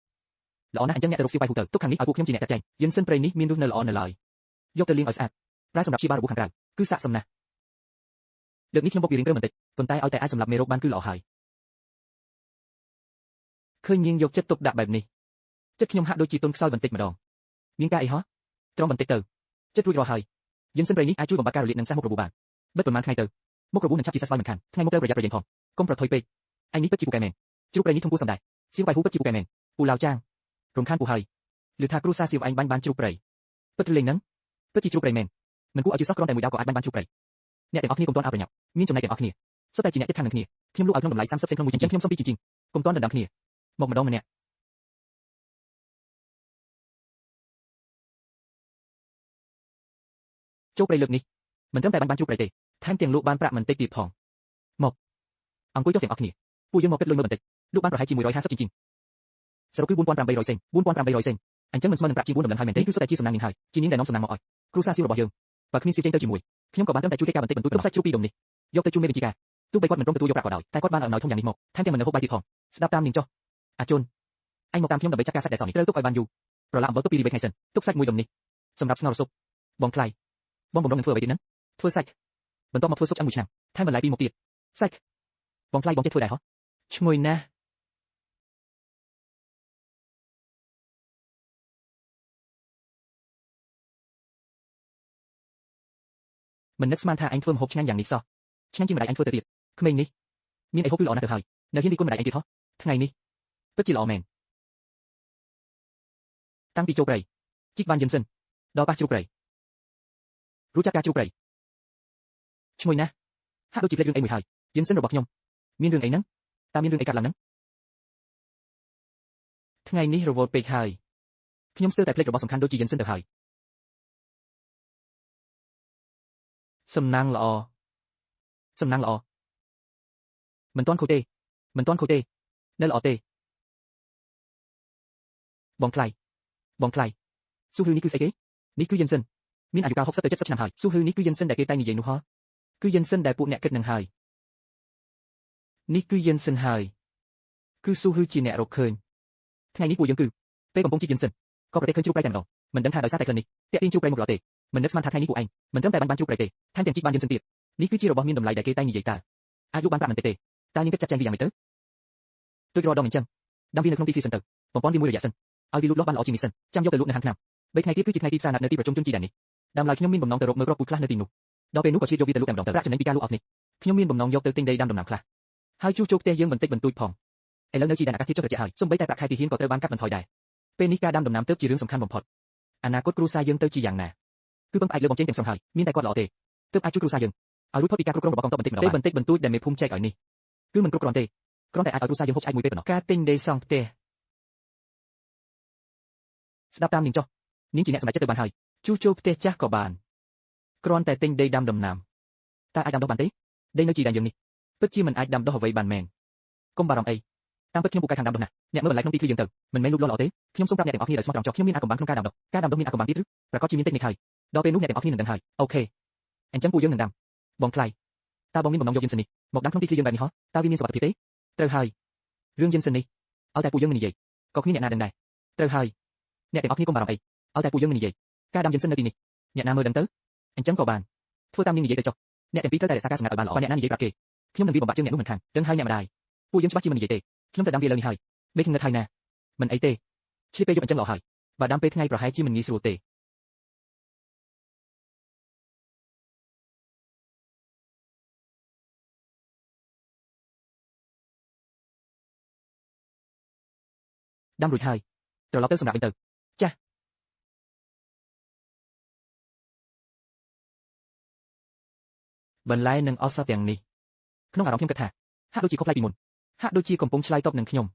ល្អណាស់អញ្ចឹងអ្នកទៅរកសៀវបាយហូទៅទុកខាងនេះឲ្យពួកខ្ញុំជាអ្នកចាត់ចែងយិនសិនព្រៃនេះមានរសនៅល្អនៅឡើយយកទៅលាងឲ្យស្អាតប្រើសម្រាប់ព្យាបាលរបួសខាងក្រៅគឺស័ក្តិសមណាស់លើកនេះខ្ញុំបុកវារៀងគ្រើបន្តិចប៉ុន្តែឲ្យតែអាចសម្លាប់មេរោគបានគឺល្អហើយឃើញនាងយកចិត្តទុកដាក់បែបនេះចិត្តខ្ញុំហាក់ដូចជាទន់ខ្សោយបន្តិចម្ដងនាងការអីហ៎ត្រង់បន្តិចទៅចិត្តរួចរាល់ហើយយិនសិនព្រៃនេះអាចជួយបំបត្តិការរលាកនិងសះមុខរបួសបានបិទប្រមាណថ្ងៃទៅមុខរបួសនឹងឆាប់ជាសះស្បើយមិនខានថ្ងៃមុខត្រូវប្រយ័ត្នប្រយែងផងកុំប្រថុយពេកឯងនេះពិតជាពូកែមែនជ្រូកព្រៃនេះធំគួរសំដែងសៀវបាយហូពិតជាពូកែមែនពូឡាវចាងរំខានពូហើយឮថាគ្រូសាសៀវឯងបានជ្រូកព្រៃពិតលេងហ្នឹងពិតជាជ្រូកព្រៃមែនមិនគួរឲ្យជឿសោះគ្រាន់តែមួយដាវក៏អាចបានជ្រូកព្រៃអ្នកទាំងអស់គ្នាកុំទាន់អើប្រញាប់មានចំណែកទាំងអស់គ្នាសុទ្ធតែជាអ្នកជិតខាងនឹងគ្នាខ្ញុំលក់ឲ្យក្នុងតម្លៃ30សេនក្នុងមួយចិញ្ចឹមខ្ញុំសុំពីជាងកុំទាន់ដណ្ដើមគ្នាមកម្ដងម្នាក់ចូលព្រៃលើកនេះមិនត្រឹមតែបានជ្រូកព្រៃទេថែមទាំងលក់បានប្រាក់មិនតិចទៀតផងមកអង្គុយចុះទាំងអស់គ្នាពួកយើងមកគិតលុយមើលបន្តិចលក់បានប្រហែលជា150ជាងសរុបគឺ4800សេន4800សេនអញ្ចឹងមិនស្មើនឹងប្រាក់ជា4ដំណឹងហើយមែនទេគឺសុទ្ធតែជាសំណាងនាងហើយជានាងដែលនាំសំណាងមកឲ្យគ្រូសាសៀវរបស់យើងបើគ្មានសៀវចេញទៅជាមួយខ្ញុំក៏បានត្រឹមតែជួយកិច្ចការបន្តិចបន្តួចទុកសាច់ជ្រូកពីរដុំនេះយកទៅជូនមេបញ្ជាការទោះបីគាត់មិនព្រមទទួលយកប្រាក់ក៏ដោយតែគាត់បានឲ្យអំណោយធំយ៉ាងនេះមកថែមទាំងមិននៅហូបបាយទៀតផងស្ដាប់តាមនាងចុះអាជុនឯងមកតាមខ្ញុំដើម្បីចាត់ការសាច់ដែលសោះនេះត្រូវទុកឲ្យបានយូរប្រឡាក់អំបិលទុកពីរបីថ្ងៃសិនទុកសាច់មួយដុំនេះសម្រាប់ស្ងោរស៊ុបបងថ្លៃបងបំរុងនឹងធ្វើអ្វីទៀតហ្នឹងធ្វើសាច់បន្ទាប់មកធ្វើស៊ុបឆ្អឹងមួយឆ្នាំថែមបន្លែពីរមុខទៀតសាច់បងថ្លៃបងចេះធ្វើដែរហ៎ឈ្ងុយណាស់មិននឹកស្មានថាអញធ្វើម្ហូបឆ្ងាញ់យ៉ាងនេះសោះឆ្ងាញ់ជាងម្ដាយអញធ្វើទៅទៀតក្មេងនេះមានអីហូបគឺល្អណាស់ទៅហើយនៅហ៊ានពីគុណម្ដាយអញទៀតហ៎ថ្ងៃនេះពិតជាល្អមែនតាំងពីចូលព្រៃជីកបានយិនសិនដល់ប៉ះជ្រូកព្រៃរួចចាត់ការជ្រូកព្រៃ ឈ្មោះណាហាក់ដូចជាភ្លេចរឿងអីមួយហើយយិនសិនរបស់ខ្ញុំមានរឿងអីហ្នឹងតើមានរឿងអីកើតឡើងហ្នឹងថ្ងៃនេះរវល់ពេកហើយខ្ញុំស្ទើរតែភ្លេចរបស់សំខាន់ដូចជាយិនសិនទៅហើយសំណាងល្អសំណាងល្អមិនទាន់ខូចទេមិនទាន់ខូចទេនៅល្អទេបងថ្លៃបងថ្លៃស៊ូហឺនេះគឺស្អីគេនេះគឺយិនសិនមានអាយុកាល60ទៅ70ឆ្នាំហើយស៊ូហឺនេះគឺយិនសិនដែលគេតែងនិយាយនោះហ៎គឺយិនសិនដែលពួកអ្នកគិតនឹងហើយនេះគឺយិនសិនហើយគឺស៊ូហឺជាអ្នករកឃើញថ្ងៃនេះពួកយើងគឺពេលកំពុងជីកយិនសិនក៏ប្រទេសឃើញជ្រូកប្រៃតែម្ដងមិនដឹងថាដោយសារតែក្លិននេះតាក់ទាញជ្រូកប្រៃមកល្អទេមិននឹកស្មានថាថ្ងៃនេះពួកឯងមិនត្រឹមតែបានជ្រូកប្រៃទេថែមទាំងជីកបានយិនសិនទៀតនេះគឺជារបស់មានតម្លៃដែលគេតែងនិយាយតើអាចលក់បានប្រាក់មិនតិចទេតើនាងគិតចាត់ចែងវាយ៉ាងម៉េចទៅដូចរាល់ដងអញ្ចឹងដាំវានៅក្នុងទីធ្លាសិនទៅបំពន់វាមួយរយៈសិនឲ្យវាលូតលាស់បានល្អជាងនេះសិនចាំយកទៅលក់នៅហាងថ្នាំ3ថ្ងៃទៀតគឺជាថ្ងៃទីផ្សារណាត់នៅទីប្រជុំជនជីដែននេះដើមឡើយខ្ញុំមានបំណងទៅរកមើលគ្រាប់ពូជខ្លះនៅទីនោះដល់ពេលនោះក៏ឈៀតយកវាទៅលក់តែម្ដងទៅប្រាក់ចំណេញពីការលក់អស់នេះខ្ញុំមានបំណងយកទៅទិញដីដាំដំណាំខ្លះហើយជួសជុលផ្ទះយើងបន្តិចបន្តួចផងឥឡូវនៅជីដែនអាកាសធាតុចុះត្រជាក់ហើយសូម្បីតែប្រាក់ខែទីហ៊ានក៏ត្រូវបានកាត់បន្ថយដែរពេលនេះការដាំដំណាំទើបជារឿងសំខាន់បំផុតអនាគតគ្រួសារយើងទៅជាយ៉ាងណាគឺពឹងផ្អែកលើបងជេងទាំងស្រុងហើយមានតែគាត់ល្អទេទើបអាចជួយគ្រួសារយើងឲ្យរួចផុតពីការគ្រប់គ្រងរបស់កងទ័ពបន្តិចបន្តួចដែលមេភូមិចែកឲ្យនេះគឺមិនគ្រប់គ្រាន់ទេគ្រាន់តែអាចឲ្យគ្រួសារយើងហូបឆ្អែតមួយពេលប៉ុណ្ណោះការទិញដីសង់ផ្ទះស្ដាប់តាមនាងចុះនាងជាអ្នកសម្រេចចិត្តទៅបានហើយជួសជុលផ្ទះចាស់ក៏បានគ្រាន់តែទិញដីដាំដំណាំតើអាចដាំដុះបានទេដីនៅជីដែនយើងនេះពិតជាមិនអាចដាំដុះអ្វីបានមែនកុំបារម្ភអីតាមពិតខ្ញុំពូកែខាងដាំដុះណាអ្នកមើលបន្លែក្នុងទីធ្លាយើងទៅមិនមែនលូតលាស់ល្អទេខ្ញុំសូមប្រាប់អ្នកទាំងអស់គ្នាដោយស្មោះត្រង់ចុះខ្ញុំមានអាកំបាំងក្នុងការដាំដុះមានអាកំបាំងទៀតឬប្រកាសជាមានតិចនិចហើយដល់ពេលនោះអ្នកទាំងអស់គ្នានឹងដឹងហើយអូខេអញ្ចឹងពួកយើងនឹងដាំបងថ្លៃតើបងមានបំណងយកយិនសិននេះមកដាំក្នុងទីធ្លាយើងបែបនេះហ៎តើវាមានសុវត្ថិភាពទេត្រូវហើយរឿងយិនសិននេះឲ្យតែពួកយើងមិននិយាយក៏គ្មានអ្នកណាដឹងដែរត្រូវហើយអ្នកទាំងអស់គ្នាកុំបារម្ភអីឲ្យតែពួកយើងមិននិយាយការដាំយិនសិននៅទីនេះអ្នកណាមើលដឹងទៅអញ្ចឹងក៏បានធ្វើតាមនាងនិយាយទៅចុះអ្នកទាំងពីរត្រូវតែរក្សាការសម្ងាត់ឲ្យបានល្អបើអ្នកណានិយាយប្រាប់គេខ្ញុំនឹងវាបំបាក់ជើងអ្នកនោះមិនខានដឹងហើយអ្នកម្ដាយពួកយើងច្បាស់ជាមិននិយាយទេខ្ញុំទៅដាំវាលើនេះហើយមេឃងឹតហើយណាមិនអីទេឆ្លៀតពេលយប់អញ្ចឹងល្អហើយបើដាំពេលថ្ងៃប្រហែលជាមិនងាយស្រួលទេដាំរួចហើយត្រឡប់ទៅសម្រាប់វិញទៅចាស់បន្លែនិងឱសថទាំងនេះក្នុងអារម្មណ៍ខ្ញុំគិតថាហាក់ដូចជាខុសប្លែកពីមុនហាក់ដូចជាកំពុងឆ្លើយតបនឹងខ្ញុំ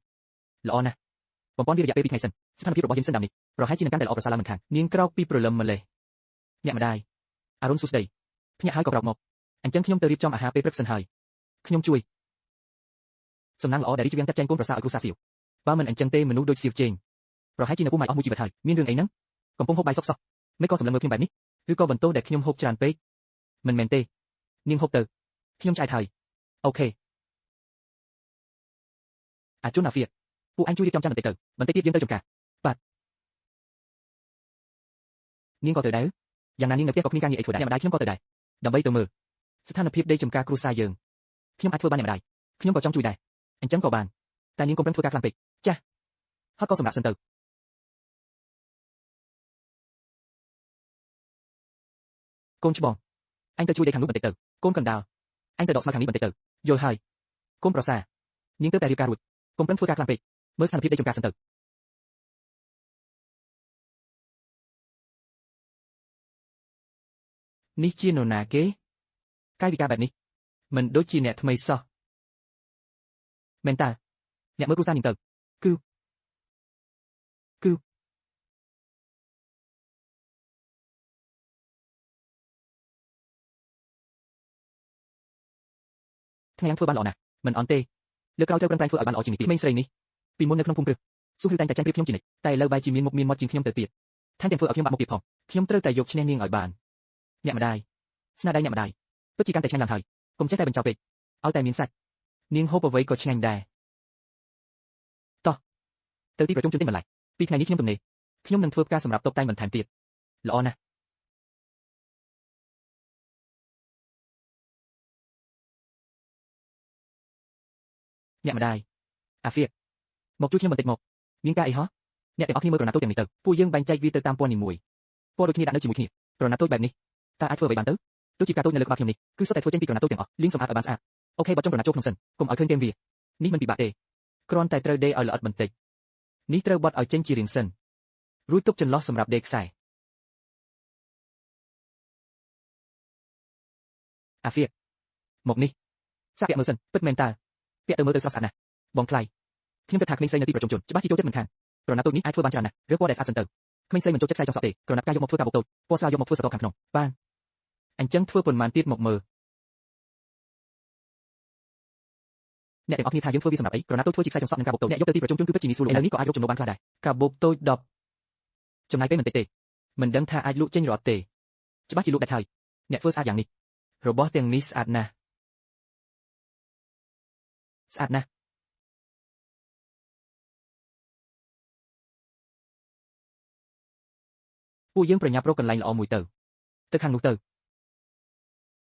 ល្អណាស់បំពន់វារយៈពេល2ថ្ងៃសិនស្ថានភាពរបស់យិនសិនដាំនេះប្រហែលជានឹងកាន់តែល្អប្រសើរឡើងមិនខាននាងក្រោកពីព្រលឹមម្លេះអ្នកម្ដាយអរុនសួស្ដីភ្ញាក់ហើយក៏ក្រោកមកអញ្ចឹងខ្ញុំទៅរៀបចំអាហារពេលព្រឹកសិនហើយខ្ញុំជួយសំណាងល្អដែលរីករាយចាត់ចែងកូនប្រសាឲ្យគ្រូសាសៀវបើមិនអញ្ចឹងទេមនុស្សដូចសៀវជេងប្រហែលជានៅពុំម៉ាយអស់មួយជីវិតហើយមានរឿងអីហ្នឹងកំពុងហូបបាយសុកសោះមិនក៏សម្លឹងមើលខ្ញុំបែបនេះឬក៏បន្ទោសដែលខ្ញុំហូបច្រើនពេកមិនមែនទេនាងហូបទៅខ្ញុំឆ្អែតហើយអូខេអាជុនអាហ្វៀពួកអញជួយរៀបចំចាំបន្តិចទៀតយើងទៅចំការបាទនាងក៏ទៅដែរយ៉ាងណានាងនៅផ្ទះក៏គ្មានការងារអីធ្វើដែរអ្នកម្ដាយខ្ញុំក៏ទៅដែរដើម្បីទៅមើលស្ថានភាពដីចំការគ្រួសារយើងខ្ញុំអាចធ្វើបានអ្នកម្ដាយខ្ញុំក៏ចង់ជួយដែរអញ្ចឹងក៏បានតែនាងកុំប្រឹងធ្វើការខ្លាំងពេកចាស់ហើយក៏សម្រាប់សិនទៅកូនច្បងអញទៅជួយដីខាងនោះបន្តិចទៅកូនកណ្ដាលអញទៅដកស្មៅខាងនេះបន្តិចទៅយល់ហើយកូនប្រសានាងទៅតែរៀបការរួចកុំប្រឹងធ្វើការខ្លាំងពេកមើលស្ថានភាពដីចំការសិនទៅនេះជានរណាគេកាយវិការបែបនេះមិនដូចជាអ្នកថ្មីសោះមែនតើអ្នកមើលគ្រួសារនាងទៅគឺថ្ងៃយ៉ាងធ្វើបានល្អណាស់មិនអន់ទេលើកក្រោយត្រូវប្រឹងប្រែងធ្វើឲ្យបានល្អជាងនេះទៀតក្មេងស្រីនេះពីមុននៅក្នុងភូមិព្រឹកស៊ូហឺតែងតែចាញ់ប្រៀបខ្ញុំជានិច្ចតែឥឡូវបែរជាមានមុខមានមាត់ជាងខ្ញុំទៅទៀតថែមទាំងធ្វើឲ្យខ្ញុំបាក់មុខទៀតផងខ្ញុំត្រូវតែយកឈ្នះនាងឲ្យបានអ្នកម្ដាយស្នាដៃអ្នកម្ដាយពិតជាកាន់តែឆ្ងាញ់ឡើងហើយកុំចេះតែបញ្ចោពេកឲ្យតែមានសាច់នាងហូបអ្វីក៏ឆ្ងាញ់ដែរតោះទៅទីប្រជុំជនតិចបន្លែពីថ្ងៃនេះខ្ញុំទំនេរខ្ញុំនឹងធ្វើការសម្រាប់តុបតែងបន្ថែមទៀតល្អណាស់អ្នកម្ដាយអាហ្វៀមកជួយខ្ញុំបន្តិចមកមានការអីហ៎អ្នកទាំងអស់គ្នាមើលក្រណាត់តូចទាំងនេះទៅពួកយើងបែងចែកវាទៅតាមពណ៌នីមួយពណ៌ដូចគ្នាដាក់នៅជាមួយគ្នាក្រណាត់តូចបែបនេះតើអាចធ្វើអ្វីបានទៅដូចជាការតូចនៅលើក្បាលខ្ញុំនេះគឺសុទ្ធតែធ្វើចេញពីក្រណាត់តូចទាំងអស់លាងសម្អាតឲ្យបានស្អាតអូខេបោះចុងក្រណាត់ចូលក្នុងសិនកុំឲ្យឃើញគែមវានេះមិនពិបាកទេគ្រាន់តែត្រូវដេរឲ្យល្អិតបន្តិចនេះត្រូវបត់ឲ្យចេញជារាងសិនរួចទុកចន្លោះសម្រាប់ដេរខ្សែ អាហ្វៀមកនេះសាក់ពាក់មើលសិនពិតមែនតើពាក់ទៅមើលទៅស្រស់ស្អាតណាស់បងថ្លៃខ្ញុំគិតថាក្មេងស្រីនៅទីប្រជុំជនច្បាស់ជាចូលចិត្តមិនខានក្រណាត់តូចនេះអាចធ្វើបានច្រើនណាស់រើសពណ៌ដែលស្អាតសិនទៅក្មេងស្រីមិនចូលចិត្តខ្សែចុងសក់ទេក្រណាត់ផ្កាយកមកធ្វើការបូកតូចពណ៌ស្រាលយកមកធ្វើស្រទាប់ខាងក្នុងបានអញ្ចឹងធ្វើប៉ុន្មានទៀតមកមើលអ្នកទាំងអស់គ្នាថាយើងធ្វើវាសម្រាប់អីក្រណាត់តូចធ្វើជាខ្សែចុងសក់និងការបូកតូចអ្នកយកទៅទីប្រជុំជនគឺពិតជាងាយស្រួលឥឡូវនេះក៏អាចរកចំណូលបានខ្លះដែរការបូកតូច10ចំណាយពេលមិនតិចទេមិនដឹងថាអាចលក់ចេញឬអត់ទេច្បាស់ជាលក់ដាច់ហើយអ្នកធ្វើស្អាតយ៉ាងនេះរបស់ទាំងនេះស្អាតណាស់ស្អាតណាស់ពួកយើងប្រញាប់រកកន្លែងល្អមួយទៅខាងនោះទៅ